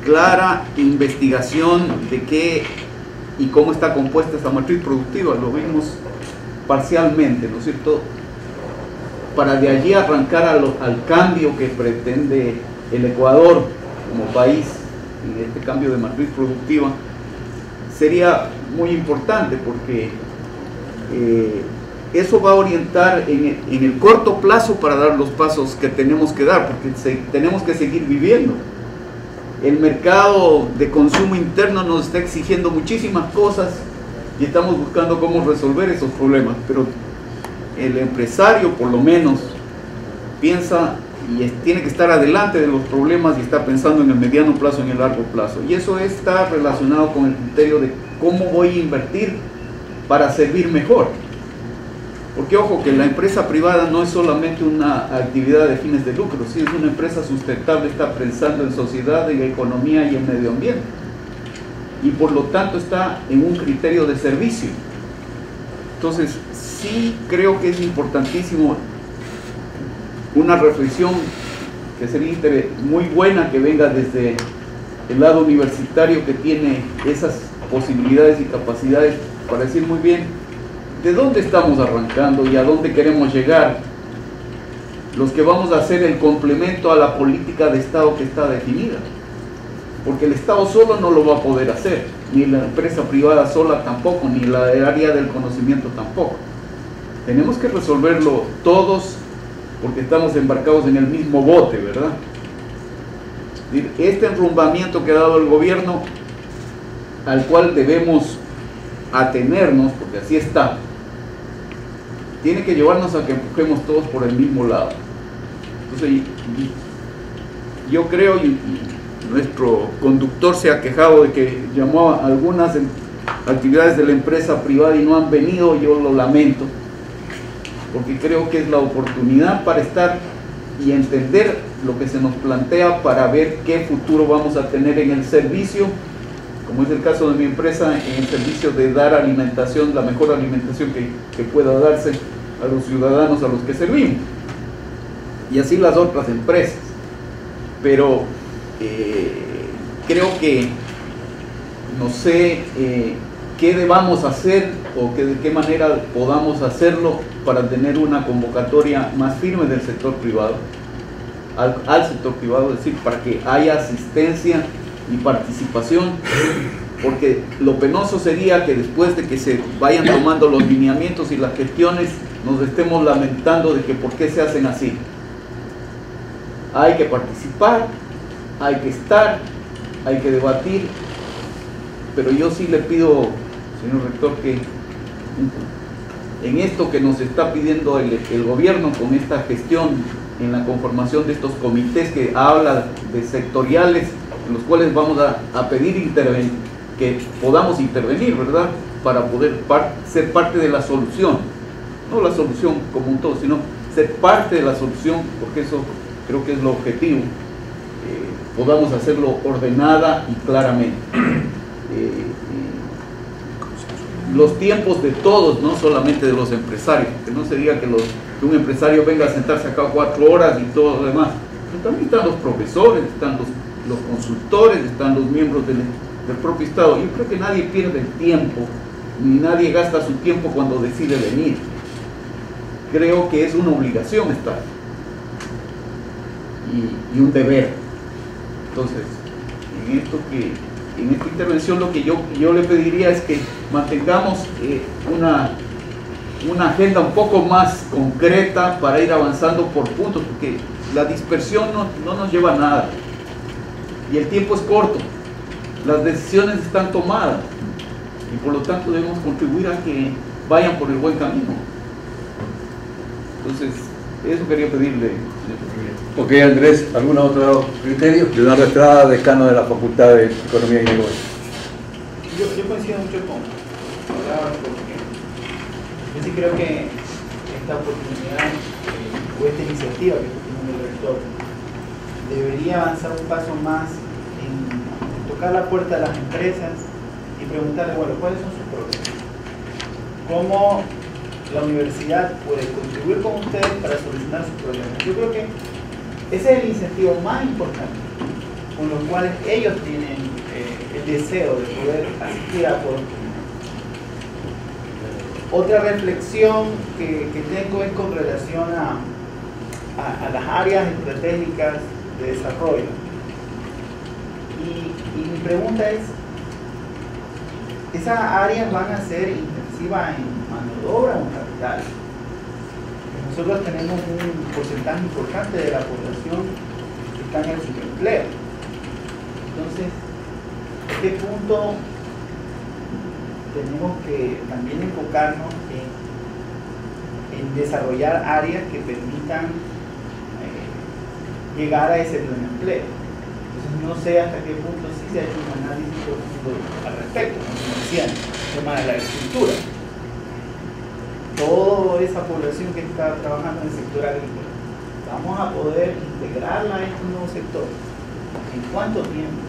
clara investigación de qué y cómo está compuesta esta matriz productiva, lo vimos parcialmente, ¿no es cierto? Para de allí arrancar al cambio que pretende el Ecuador como país en este cambio de matriz productiva, sería muy importante, porque eso va a orientar en el corto plazo para dar los pasos que tenemos que dar, porque tenemos que seguir viviendo. El mercado de consumo interno nos está exigiendo muchísimas cosas y estamos buscando cómo resolver esos problemas, pero el empresario por lo menos piensa y tiene que estar adelante de los problemas y está pensando en el mediano plazo, en el largo plazo, y eso está relacionado con el criterio de cómo voy a invertir para servir mejor. Porque ojo, que la empresa privada no es solamente una actividad de fines de lucro, si es una empresa sustentable, está pensando en sociedad, en economía y en medio ambiente, y por lo tanto está en un criterio de servicio. Entonces sí creo que es importantísimo una reflexión que sería muy buena que venga desde el lado universitario, que tiene esas posibilidades y capacidades para decir muy bien de dónde estamos arrancando y a dónde queremos llegar, los que vamos a hacer el complemento a la política de Estado que está definida, porque el Estado solo no lo va a poder hacer, ni la empresa privada sola tampoco, ni la área del conocimiento tampoco. Tenemos que resolverlo todos, porque estamos embarcados en el mismo bote, ¿verdad? Este enrumbamiento que ha dado el gobierno, al cual debemos atenernos, porque así está, tiene que llevarnos a que empujemos todos por el mismo lado. Entonces, yo creo, y nuestro conductor se ha quejado de que llamó a algunas actividades de la empresa privada y no han venido, yo lo lamento, porque creo que es la oportunidad para estar y entender lo que se nos plantea para ver qué futuro vamos a tener en el servicio, como es el caso de mi empresa, en el servicio de dar alimentación, la mejor alimentación que pueda darse a los ciudadanos a los que servimos, y así las otras empresas. Pero creo que no sé qué debamos hacer o de qué manera podamos hacerlo para tener una convocatoria más firme del sector privado, al sector privado, es decir, para que haya asistencia y participación, porque lo penoso sería que después de que se vayan tomando los lineamientos y las gestiones nos estemos lamentando de que por qué se hacen así. Hay que participar, hay que estar, hay que debatir, pero yo sí le pido, señor rector, que en esto que nos está pidiendo el gobierno con esta gestión, en la conformación de estos comités que habla de sectoriales, en los cuales vamos a pedir que podamos intervenir, ¿verdad?, para poder ser parte de la solución, no la solución como un todo, sino ser parte de la solución, porque eso creo que es lo objetivo, podamos hacerlo ordenada y claramente. Los tiempos de todos, no solamente de los empresarios, que no sería que un empresario venga a sentarse acá 4 horas y todo lo demás, pero también están los profesores, están los consultores, están los miembros del propio Estado. Yo creo que nadie pierde el tiempo, ni nadie gasta su tiempo cuando decide venir. Creo que es una obligación estar y un deber. Entonces, en esta intervención lo que yo le pediría es que mantengamos una agenda un poco más concreta para ir avanzando por puntos, porque la dispersión no nos lleva a nada y el tiempo es corto, las decisiones están tomadas y por lo tanto debemos contribuir a que vayan por el buen camino. Entonces, eso quería pedirle, señor presidente. Ok, Andrés, ¿algún otro criterio? Leonardo Estrada, decano de la Facultad de Economía y Negocios. Yo coincido mucho con porque yo sí creo que esta oportunidad o esta iniciativa que está teniendo el rector debería avanzar un paso más en tocar la puerta de las empresas y preguntarle, bueno, ¿cuáles son sus problemas? ¿Cómo la universidad puede contribuir con ustedes para solucionar sus problemas? Yo creo que ese es el incentivo más importante con los cuales ellos tienen el deseo de poder asistir a foros. Otra reflexión que tengo es con relación a las áreas estratégicas de desarrollo. Y mi pregunta es, ¿esas áreas van a ser intensivas en mano de obra o en capital? nosotros tenemos un porcentaje importante de la población que está en el subempleo. Entonces, ¿a qué punto tenemos que también enfocarnos en desarrollar áreas que permitan llegar a ese buen empleo? Entonces, no sé hasta qué punto sí se ha hecho un análisis profundo al respecto, como decían, el tema de la agricultura. Toda esa población que está trabajando en el sector agrícola, ¿vamos a poder integrarla en un nuevo sector? ¿En cuánto tiempo?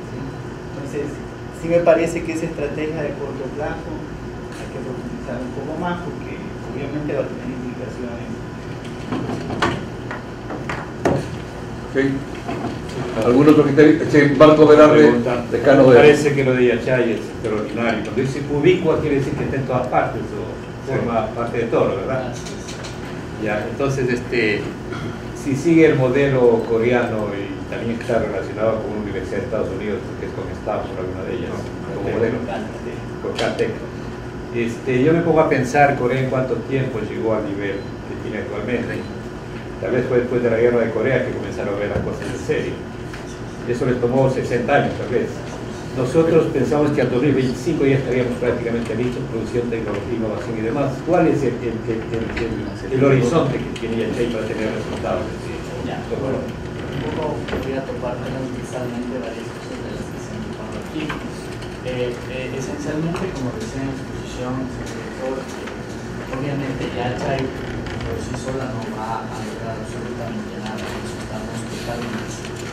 ¿Sí? Entonces, sí me parece que esa estrategia de corto plazo hay que profundizar un poco más porque obviamente va a tener implicaciones. Okay. ¿Algún otro criterio? Sí, Marco Velarde, decano Me de... parece que lo de Yachay es extraordinario. Cuando dice ubicua quiere decir que está en todas partes o forma parte de todo, ¿verdad? Ya, entonces, si sigue el modelo coreano y también está relacionado con una universidad de Estados Unidos, que es con Stanford, alguna de ellas, como modelo, con Caltech. Yo me pongo a pensar Corea en cuánto tiempo llegó al nivel que tiene actualmente. Tal vez fue después de la guerra de Corea que comenzaron a ver las cosas en serio. Eso les tomó 60 años tal vez. Nosotros pensamos que al 2025 ya estaríamos prácticamente listos, producción, tecnología, innovación y demás. ¿Cuál es el horizonte que tiene Yachay para tener resultados? Ya, bueno, un poco voy a topar transversalmente varias cosas de las que se han tocado aquí. Esencialmente, como decía en la exposición, señor director, obviamente Yachay por sí sola no va a lograr absolutamente nada, eso estamos totalmente seguros.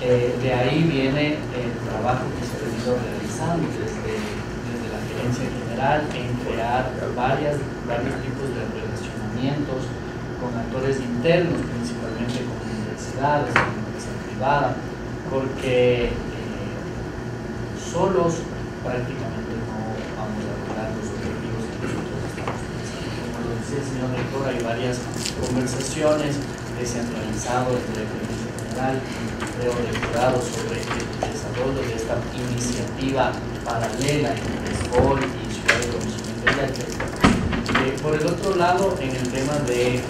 De ahí viene el trabajo que se ha venido realizando desde la gerencia general en crear varios tipos de relacionamientos con actores internos, principalmente con universidades, con empresa privada, porque solos prácticamente no vamos a lograr los objetivos que nosotros estamos pensando. Como lo decía el señor rector, hay varias conversaciones que se han realizado entre la gerencia general y el rectorado sobre el desarrollo de esta iniciativa paralela entre SPOL y Ciudad de Conocimiento de Yachay. Por el otro lado, en el tema del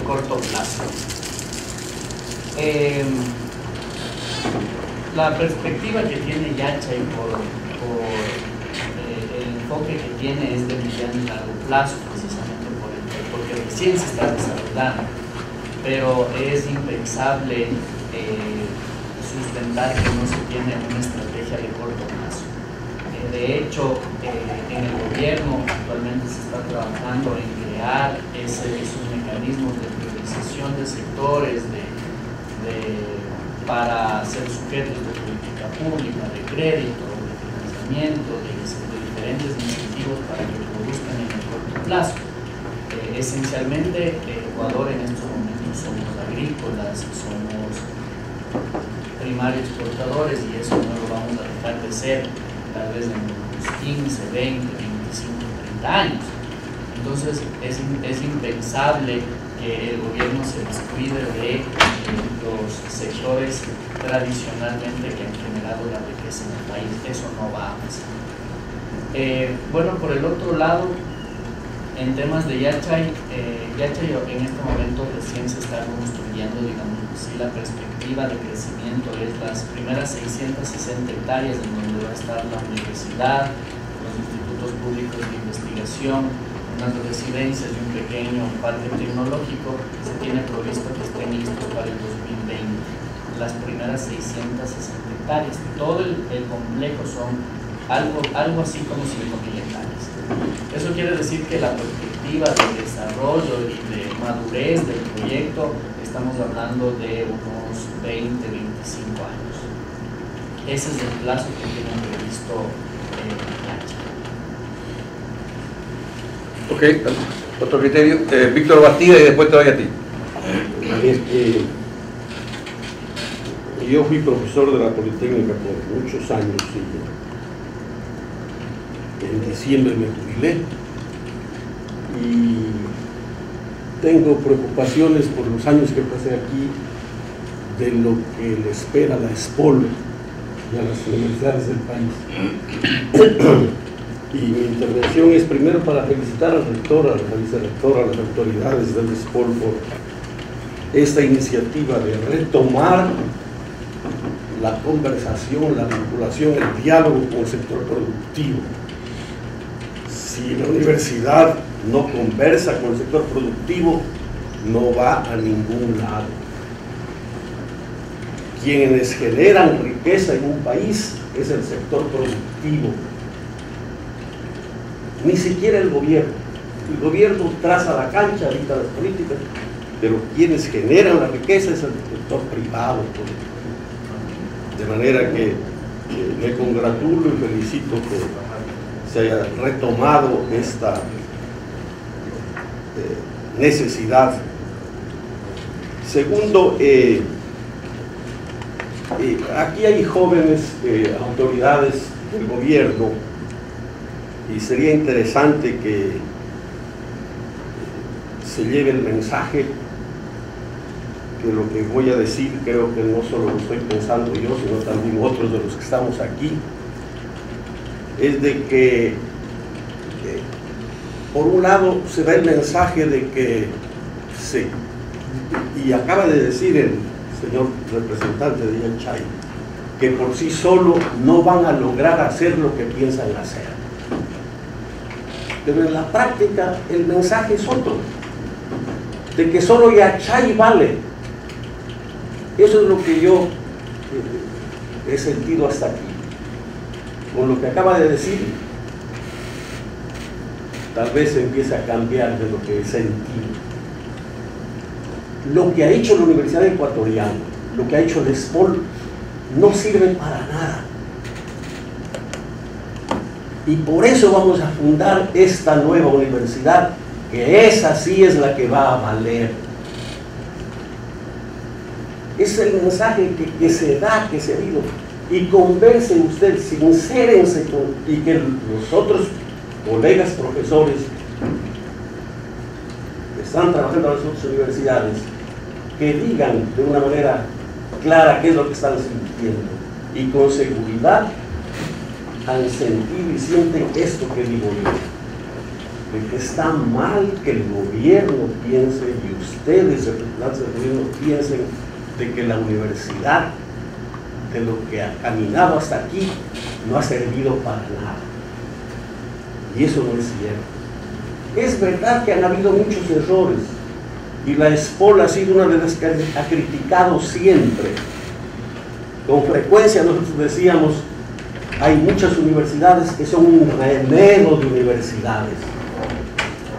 corto plazo. La perspectiva que tiene Yachay por el enfoque que tiene es de mediano y largo plazo, precisamente porque recién se está desarrollando, pero es impensable sustentar que no se tiene una estrategia de corto plazo. De hecho, en el gobierno actualmente se está trabajando en crear esos mecanismos de priorización de sectores para ser sujetos de política pública, de crédito, de financiamiento, de diferentes incentivos para que produzcan en el corto plazo. Esencialmente, Ecuador en estos momentos somos agrícolas, somos primarios exportadores y eso no lo vamos a dejar de ser tal vez en unos 15, 20, 25, 30 años. Entonces es impensable que el gobierno se descuide de los sectores tradicionalmente que han generado la riqueza en el país. Eso no va a pasar. Bueno, por el otro lado, en temas de Yachay, Yachay en este momento recién se está construyendo, digamos así, la perspectiva de crecimiento es las primeras 660 hectáreas en donde va a estar la universidad, los institutos públicos de investigación, unas residencias y un pequeño parque tecnológico. Se tiene previsto que estén listos para el 2020. Las primeras 660 hectáreas. Todo el complejo son algo así como 5.000 hectáreas. Eso quiere decir que la perspectiva de desarrollo y de madurez del proyecto, estamos hablando de unos 20, 25 años. Ese es el plazo que tienen previsto Yachay. Ok, otro criterio. Víctor Bastida y después te doy a ti. Yo fui profesor de la Politécnica por muchos años y en diciembre me jubilé y tengo preocupaciones por los años que pasé aquí de lo que le espera a la SPOL y a las universidades del país. Y mi intervención es primero para felicitar al rector, a la vicerrectora, a las autoridades del SPOL por esta iniciativa de retomar la conversación, la vinculación, el diálogo con el sector productivo. Si la universidad no conversa con el sector productivo, no va a ningún lado. Quienes generan riqueza en un país es el sector productivo, ni siquiera el gobierno. El gobierno traza la cancha, dicta las políticas, pero quienes generan la riqueza es el sector privado. De manera que me congratulo y felicito que se haya retomado esta necesidad. Segundo, aquí hay jóvenes autoridades del gobierno y sería interesante que se lleve el mensaje que lo que voy a decir creo que no solo lo estoy pensando yo, sino también otros de los que estamos aquí, es de que por un lado se da el mensaje de que y acaba de decir el señor representante de Yachay, que por sí solo no van a lograr hacer lo que piensan hacer. Pero en la práctica el mensaje es otro, de que solo Yachay vale. Eso es lo que yo he sentido hasta aquí. Con lo que acaba de decir, tal vez empiece a cambiar de lo que he sentido. Lo que ha hecho la Universidad Ecuatoriana, lo que ha hecho el SPOL, no sirve para nada. Y por eso vamos a fundar esta nueva universidad, que esa sí es la que va a valer. Es el mensaje que se da, que se ha ido. Y converse usted, sincérense y que los otros colegas profesores que están trabajando en las otras universidades, que digan de una manera clara qué es lo que están sintiendo. Y con seguridad han sentido y sienten esto que digo yo. De que está mal que el gobierno piense y ustedes, representantes del gobierno, piensen de que la universidad, de lo que ha caminado hasta aquí, no ha servido para nada. Y eso no es cierto. Es verdad que han habido muchos errores, y la SPOL ha sido una de las que ha criticado siempre. Con frecuencia nosotros decíamos, hay muchas universidades que son un remedo de universidades.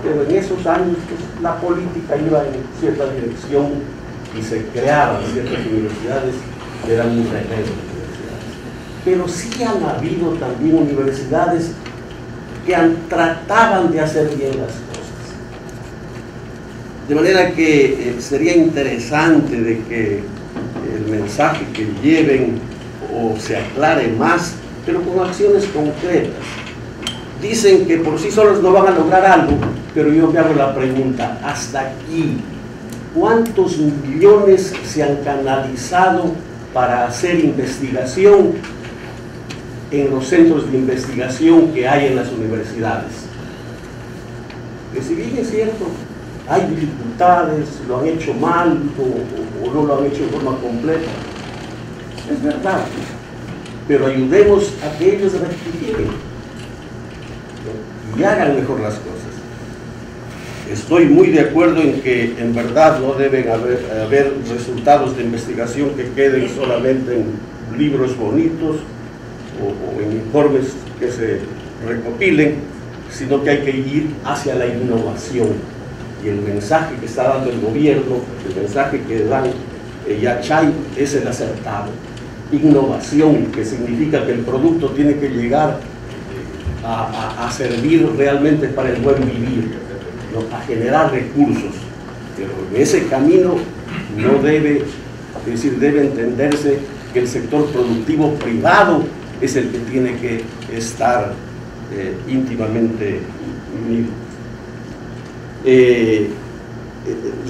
Pero en esos años pues, la política iba en cierta dirección y se creaban ciertas universidades que eran un remedio de universidades. Pero sí han habido también universidades que trataban de hacer bien las cosas. De manera que sería interesante de que el mensaje que lleven o se aclare más, pero con acciones concretas. Dicen que por sí solos no van a lograr algo, pero yo me hago la pregunta, hasta aquí, ¿cuántos millones se han canalizado para hacer investigación en los centros de investigación que hay en las universidades? Que si bien es cierto, hay dificultades, lo han hecho mal o no lo han hecho de forma completa, es verdad, pero ayudemos a que ellos rectifiquen y hagan mejor las cosas. Estoy muy de acuerdo en que en verdad no deben haber resultados de investigación que queden solamente en libros bonitos o en informes que se recopilen, sino que hay que ir hacia la innovación. Y el mensaje que está dando el gobierno, el mensaje que dan Yachay es el acertado. Innovación, que significa que el producto tiene que llegar a servir realmente para el buen vivir, ¿no? A generar recursos. Pero en ese camino no debe, es decir, debe entenderse que el sector productivo privado es el que tiene que estar íntimamente unido.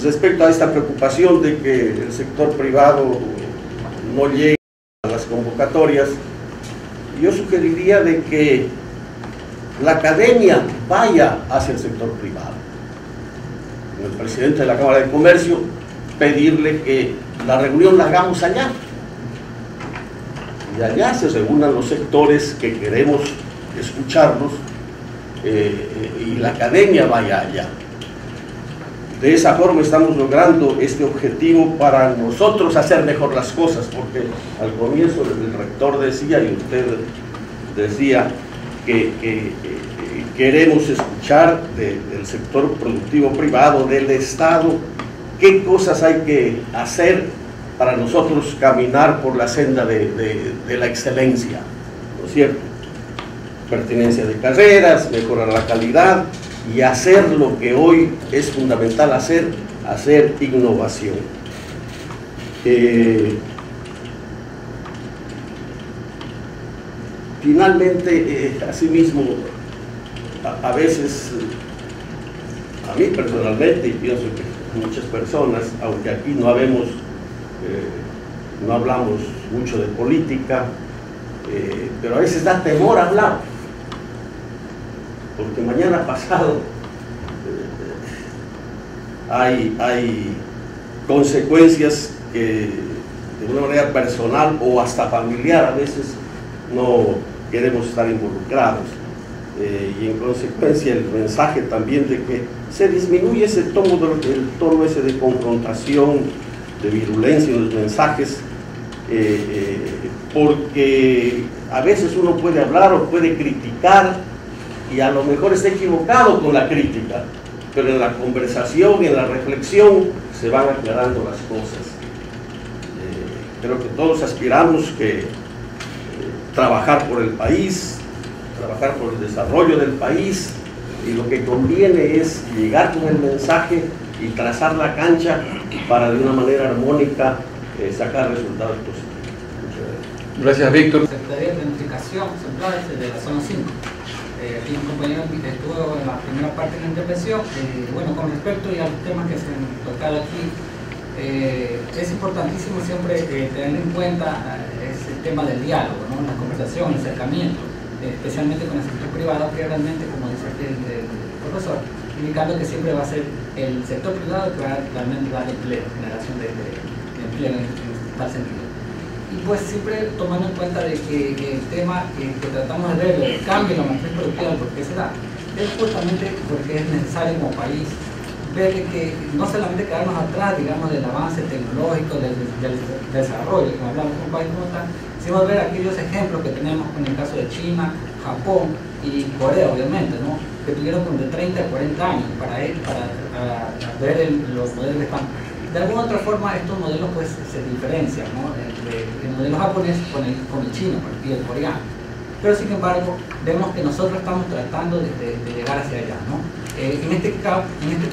Respecto a esta preocupación de que el sector privado no llegue a las convocatorias, yo sugeriría de que la academia vaya hacia el sector privado. El presidente de la Cámara de Comercio, pedirle que la reunión la hagamos allá. Y allá se reúnan los sectores que queremos escucharlos y la academia vaya allá. De esa forma estamos logrando este objetivo para nosotros hacer mejor las cosas, porque al comienzo el rector decía, y usted decía, que queremos escuchar del sector productivo privado, del Estado, qué cosas hay que hacer para nosotros caminar por la senda de la excelencia, ¿no es cierto? Pertinencia de carreras, mejorar la calidad y hacer lo que hoy es fundamental hacer innovación. Finalmente, asimismo, a veces, a mí personalmente, y pienso que muchas personas, aunque aquí no hablamos mucho de política, pero a veces da temor hablar, porque mañana pasado hay consecuencias que de una manera personal o hasta familiar a veces no queremos estar involucrados, y en consecuencia el mensaje también de que se disminuye ese tono ese de confrontación, de virulencia en los mensajes, porque a veces uno puede hablar o puede criticar y a lo mejor está equivocado con la crítica, pero en la conversación, en la reflexión se van aclarando las cosas. Creo que todos aspiramos que trabajar por el país, trabajar por el desarrollo del país, y lo que conviene es llegar con el mensaje y trazar la cancha para de una manera armónica sacar resultados positivos. Gracias, Víctor. Secretaría de Planificación Central de la Zona 5. Aquí un compañero estuvo en la primera parte de la intervención. Bueno, con respecto a los temas que se han tocado aquí, es importantísimo siempre tener en cuenta ese tema del diálogo, ¿no? La conversación, el acercamiento, especialmente con el sector privado, que realmente, como dice el profesor, indicando que siempre va a ser el sector privado que va a realmente dar empleo, generación de empleo en tal sentido. Y pues siempre tomando en cuenta de que el tema que tratamos de ver, el cambio en la matriz productiva, ¿por qué se da? Es justamente porque es necesario como país ver que no solamente quedarnos atrás, digamos, del avance tecnológico, del desarrollo, como hablamos con un país como tal, sino ver aquellos ejemplos que tenemos en el caso de China, Japón y Corea, obviamente, ¿no? Que tuvieron de 30 a 40 años para ver los modelos que están. De alguna otra forma estos modelos pues se diferencian, ¿no? El modelo japonés con el chino y el coreano, pero sin embargo vemos que nosotros estamos tratando de llegar hacia allá, ¿no? En este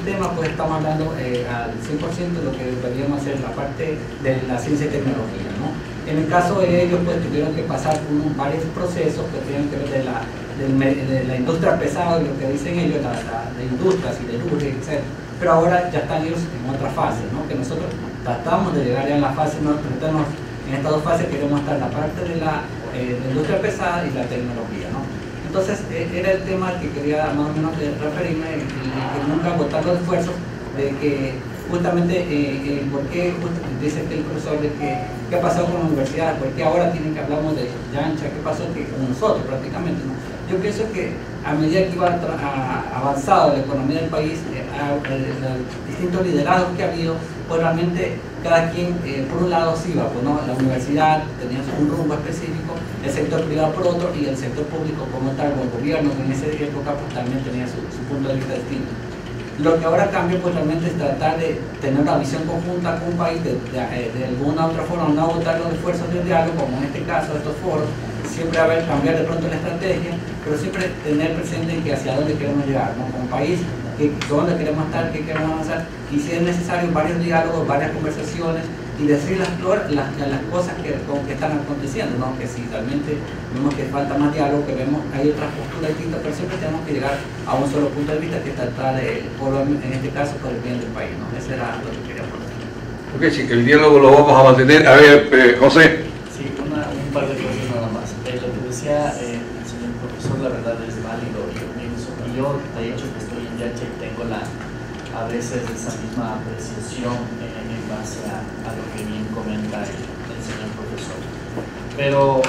tema pues estamos hablando al 100% de lo que deberíamos hacer la parte de la ciencia y tecnología, ¿no? En el caso de ellos pues tuvieron que pasar por varios procesos que tienen que ver de la industria pesada, lo que dicen ellos, de industrias y de luz, etc. Pero ahora ya están ellos en otra fase, ¿no? Que nosotros tratamos de llegar ya en la fase, en estas dos fases queremos estar en la parte de la industria pesada y la tecnología, ¿no? Entonces era el tema que quería más o menos referirme, que nunca agotar los esfuerzos de que justamente, ¿por qué dice el profesor de que qué ha pasado con la universidad? ¿Por qué ahora tienen que hablamos de Yancha? ¿Qué pasó con nosotros prácticamente, ¿no? Yo pienso que a medida que iba avanzado la economía del país, los distintos liderados que ha habido, pues realmente cada quien por un lado sí iba, pues, ¿no? La universidad tenía un rumbo específico, el sector privado por otro y el sector público como tal, o el gobierno que en esa época pues, también tenía su punto de vista distinto. Lo que ahora cambia pues realmente es tratar de tener una visión conjunta con un país de alguna otra forma, no agotar los esfuerzos del diálogo, como en este caso estos foros, siempre cambiar de pronto la estrategia, pero siempre tener presente que hacia dónde queremos llegar, ¿no? Como país, dónde queremos estar, qué queremos avanzar, y si es necesario varios diálogos, varias conversaciones, y decir las cosas que están aconteciendo, ¿no? Que si realmente vemos que falta más diálogo, que vemos hay otras posturas distintas, pero siempre tenemos que llegar a un solo punto de vista, que es tratar en este caso por el bien del país, ¿no? Eso era lo que quería poner. Ok, sí, el diálogo lo vamos a mantener. A ver, José. Sí, un par de cosas nada más. Lo que decía el señor profesor, la verdad es válido. Yo yo, de hecho, que estoy en Yachay, tengo a veces esa misma apreciación en base a lo que bien comenta el señor profesor. Pero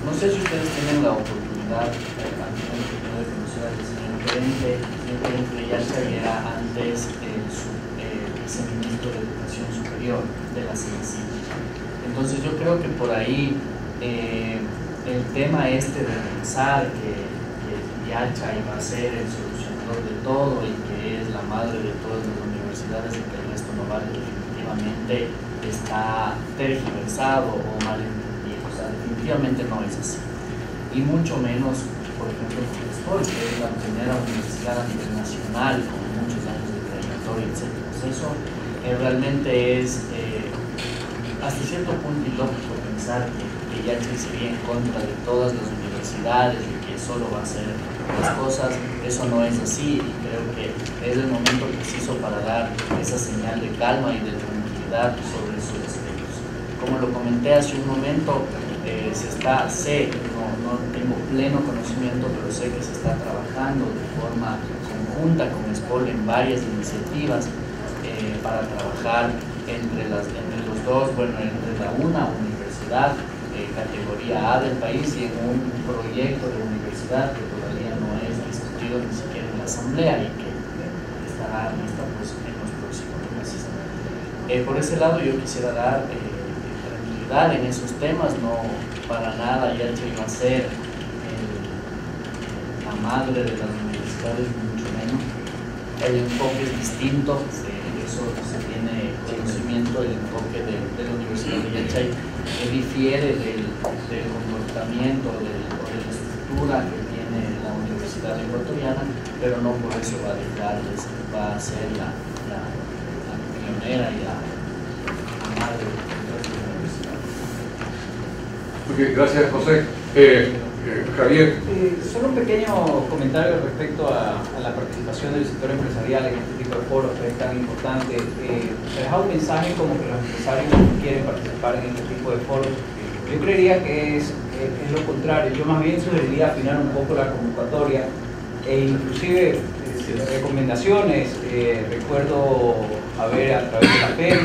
no sé si ustedes tienen la oportunidad, al menos de conocer al señor gerente. El señor gerente de Yachay era antes viceministro de Educación Superior de la CNC. Entonces yo creo que por ahí el tema de pensar que Yachay va a ser el solucionador de todo y que es la madre de todas las universidades y que Ernesto Novares definitivamente está tergiversado o malentendido. O sea, definitivamente no es así. Y mucho menos, por ejemplo, el SPOL, que es la primera universidad a nivel nacional con muchos años de trayectoria, etc. Pues eso realmente es hasta cierto punto ilógico pensar que Yachay sería en contra de todas las universidades y que solo va a hacer las cosas. Eso no es así, y creo que es el momento preciso para dar esa señal de calma y de tranquilidad sobre esos aspectos. Como lo comenté hace un momento, no tengo pleno conocimiento, pero sé que se está trabajando de forma conjunta con SPOL en varias iniciativas para trabajar entre los dos, entre una universidad categoría A del país y en un proyecto de universidad que todavía no es discutido ni siquiera en la asamblea y que estará lista pues, en los próximos meses. Por ese lado yo quisiera dar tranquilidad en esos temas. No para nada Yachay va a ser la madre de las universidades, mucho menos. El enfoque es distinto, eso se tiene conocimiento. El enfoque de la Universidad de Yachay difiere del comportamiento o de la estructura que tiene la Universidad Ecuatoriana, pero no por eso va a ser la pionera y la madre de la universidad. Ok, gracias José. Javier. Solo un pequeño comentario respecto a la participación del sector empresarial en este tipo de foros que es tan importante. Se deja un mensaje como que los empresarios no quieren participar en este tipo de foros. Yo creería que es lo contrario. Yo más bien sugeriría afinar un poco la convocatoria e inclusive recomendaciones. Recuerdo haber a través de la FED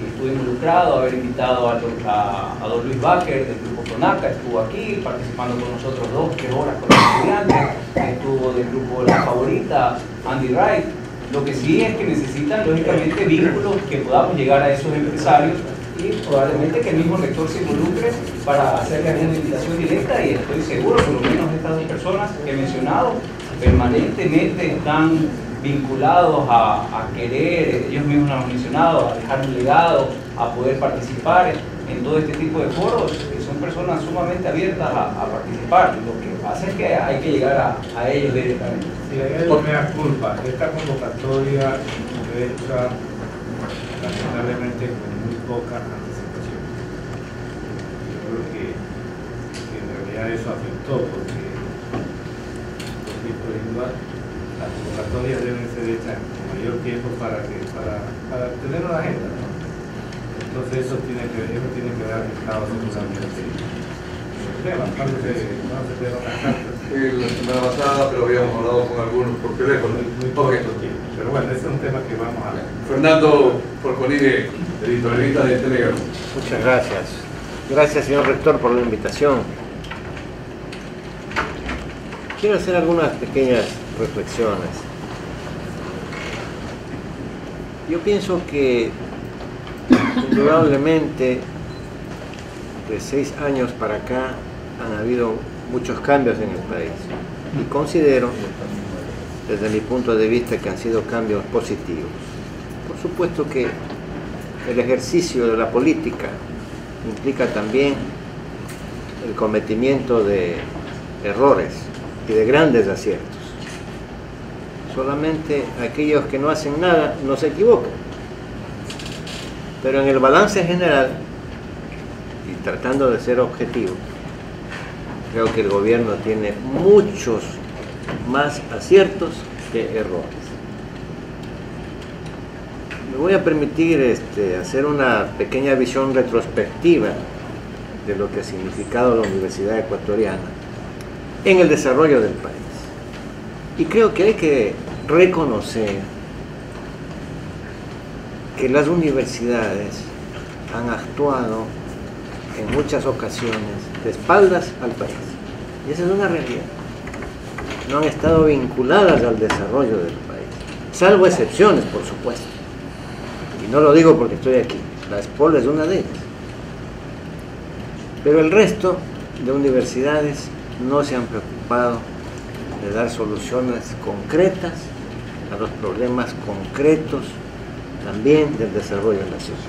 estuve involucrado, haber invitado a don Luis Bacher del grupo CONACA, estuvo aquí participando con nosotros 2-3 horas con los estudiantes, estuvo del grupo La Favorita, Andy Wright. Lo que sí es que necesitan lógicamente vínculos que podamos llegar a esos empresarios y probablemente que el mismo rector se involucre para hacerle alguna invitación directa, y estoy seguro por lo menos estas dos personas que he mencionado permanentemente están vinculados a querer, ellos mismos lo han mencionado, a dejar un legado, a poder participar en todo este tipo de foros, que son personas sumamente abiertas a participar. Lo que pasa es que hay que llegar a ellos directamente. Si la idea es una culpa, esta convocatoria fue hecha lamentablemente con muy poca anticipación. Yo creo que en realidad eso afectó, porque por igual las convocatorias deben ser hechas con mayor tiempo para tener una agenda, ¿no? Entonces eso tiene que dar resultados seguramente. ¿Cuándo se dieron las cartas? La semana pasada, pero habíamos hablado con algunos por teléfono. Muy poco tiempo. Pero bueno, ese es un tema que vamos a ver. Fernando Porcolini, editorialista de Telegram. Muchas gracias. Gracias, señor rector, por la invitación. Quiero hacer algunas pequeñas reflexiones. Yo pienso que indudablemente de 6 años para acá han habido muchos cambios en el país, y considero desde mi punto de vista que han sido cambios positivos. Por supuesto que el ejercicio de la política implica también el cometimiento de errores y de grandes aciertos. Solamente aquellos que no hacen nada no se equivocan. Pero en el balance general, y tratando de ser objetivo, creo que el gobierno tiene muchos más aciertos que errores. Me voy a permitir hacer una pequeña visión retrospectiva de lo que ha significado la Universidad Ecuatoriana en el desarrollo del país. Y creo que hay que reconocer que las universidades han actuado en muchas ocasiones de espaldas al país. Y esa es una realidad. No han estado vinculadas al desarrollo del país, salvo excepciones, por supuesto. Y no lo digo porque estoy aquí, la SPOL es una de ellas. Pero el resto de universidades no se han preocupado de dar soluciones concretas a los problemas concretos también del desarrollo nacional.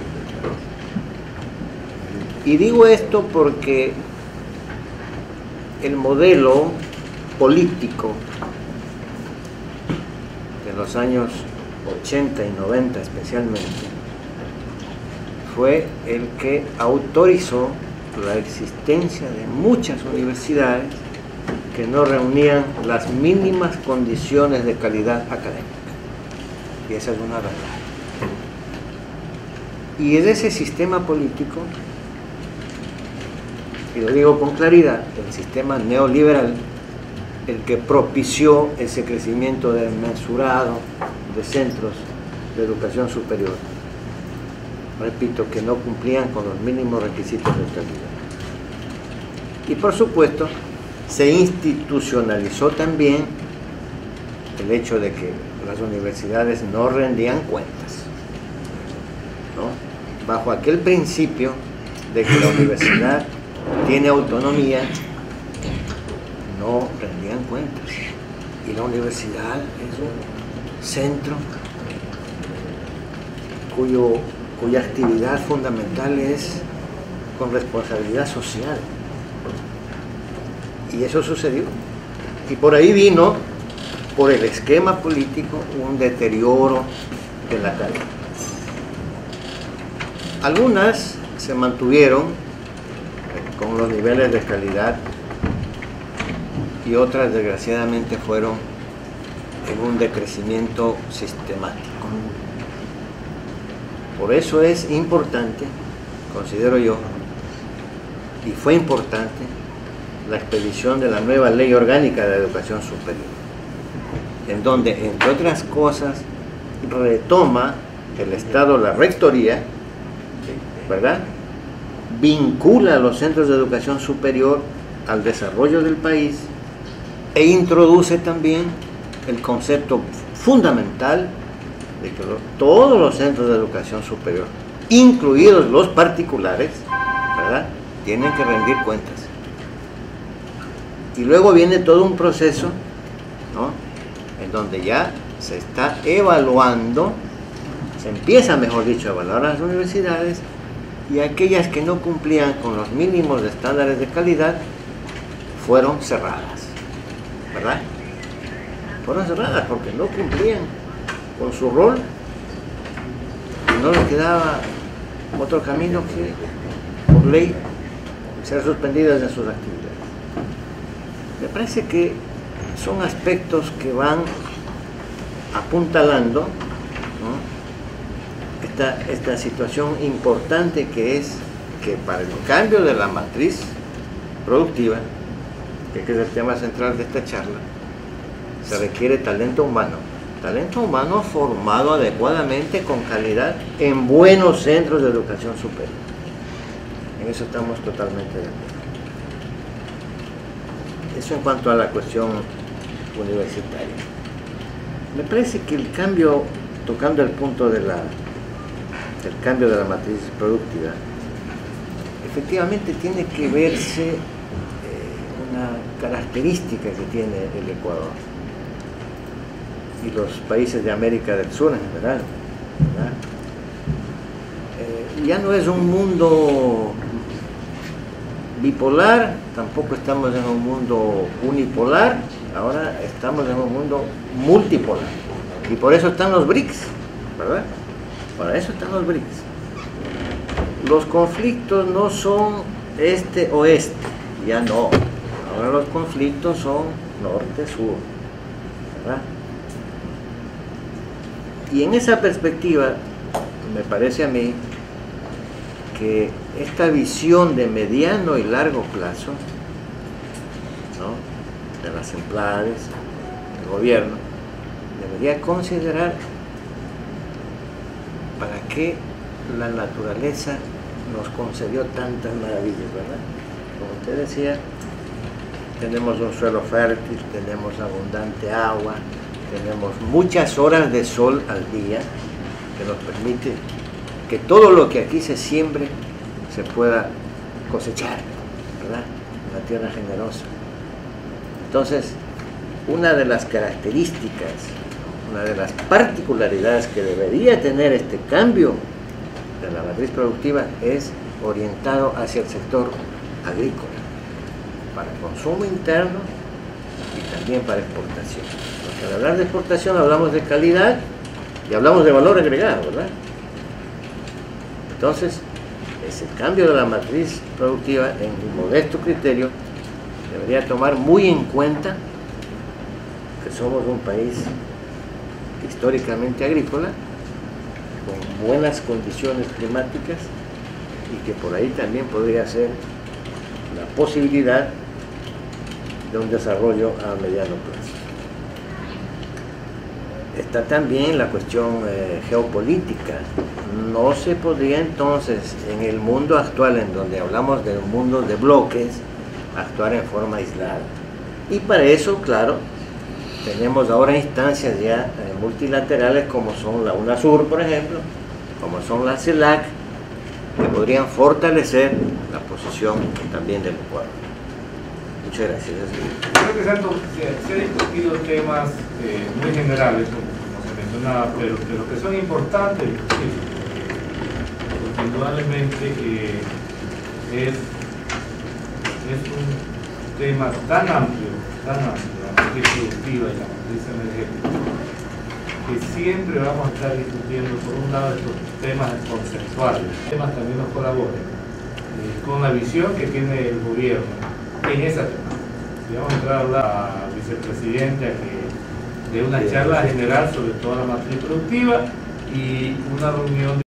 Y digo esto porque el modelo político de los años 80 y 90 especialmente fue el que autorizó la existencia de muchas universidades que no reunían las mínimas condiciones de calidad académica. Y esa es una verdad. Y es ese sistema político, y lo digo con claridad, el sistema neoliberal, el que propició ese crecimiento desmesurado de centros de educación superior. Repito, que no cumplían con los mínimos requisitos de calidad. Y por supuesto, se institucionalizó también el hecho de que las universidades no rendían cuentas, ¿no? Bajo aquel principio de que la universidad tiene autonomía, no rendían cuentas. Y la universidad es un centro cuya actividad fundamental es con responsabilidad social. Y eso sucedió. Y por ahí vino, por el esquema político, un deterioro de la calidad. Algunas se mantuvieron con los niveles de calidad y otras desgraciadamente fueron en un decrecimiento sistemático. Por eso es importante, considero yo, y fue importante, la expedición de la nueva Ley Orgánica de Educación Superior, en donde, entre otras cosas, retoma el Estado la rectoría, ¿verdad? Vincula a los centros de educación superior al desarrollo del país e introduce también el concepto fundamental de que todos los centros de educación superior, incluidos los particulares, ¿verdad?, tienen que rendir cuentas. Y luego viene todo un proceso, ¿no?, en donde ya se está evaluando, se empieza, mejor dicho, a evaluar a las universidades, y aquellas que no cumplían con los mínimos de estándares de calidad fueron cerradas, ¿verdad? Fueron cerradas porque no cumplían con su rol y no les quedaba otro camino que, por ley, ser suspendidas de sus actividades. Me parece que son aspectos que van apuntalando, ¿no?, esta situación importante que es que para el cambio de la matriz productiva, que es el tema central de esta charla, se requiere talento humano formado adecuadamente, con calidad, en buenos centros de educación superior. En eso estamos totalmente de acuerdo. Eso en cuanto a la cuestión universitaria. Me parece que el cambio, tocando el punto del cambio de la matriz productiva, efectivamente tiene que verse una característica que tiene el Ecuador y los países de América del Sur en general, ¿verdad? Ya no es un mundo bipolar, tampoco estamos en un mundo unipolar, ahora estamos en un mundo multipolar, y por eso están los BRICS, ¿verdad? Para eso están los BRICS. Los conflictos no son este-oeste, ya no. Ahora los conflictos son norte-sur, ¿verdad? Y en esa perspectiva, me parece a mí que esta visión de mediano y largo plazo, ¿no?, de las EMPLADES, el gobierno debería considerar para qué la naturaleza nos concedió tantas maravillas, ¿verdad? Como usted decía, tenemos un suelo fértil, tenemos abundante agua, tenemos muchas horas de sol al día que nos permite que todo lo que aquí se siembre se pueda cosechar, ¿verdad? Una tierra generosa. Entonces, una de las características, una de las particularidades que debería tener este cambio de la matriz productiva es orientado hacia el sector agrícola, para consumo interno y también para exportación. Porque al hablar de exportación hablamos de calidad y hablamos de valor agregado, ¿verdad? Entonces, ese cambio de la matriz productiva, en mi modesto criterio, debería tomar muy en cuenta que somos un país históricamente agrícola, con buenas condiciones climáticas y que por ahí también podría ser la posibilidad de un desarrollo a mediano plazo. Está también la cuestión geopolítica. No se podría entonces, en el mundo actual, en donde hablamos de un mundo de bloques, actuar en forma aislada. Y para eso, claro, tenemos ahora instancias ya multilaterales como son la UNASUR, por ejemplo, como son la CELAC, que podrían fortalecer la posición también del Ecuador. Muchas gracias. Creo que se han discutido temas muy generales, como se mencionaba, pero que son importantes, porque indudablemente es un tema tan amplio, la matriz productiva y la matriz energética, que siempre vamos a estar discutiendo, por un lado, estos temas conceptuales, temas también nos colaboren con la visión que tiene el gobierno en esa temática. Y vamos a entrar a la vicepresidenta que de una charla general sobre toda la matriz productiva y una reunión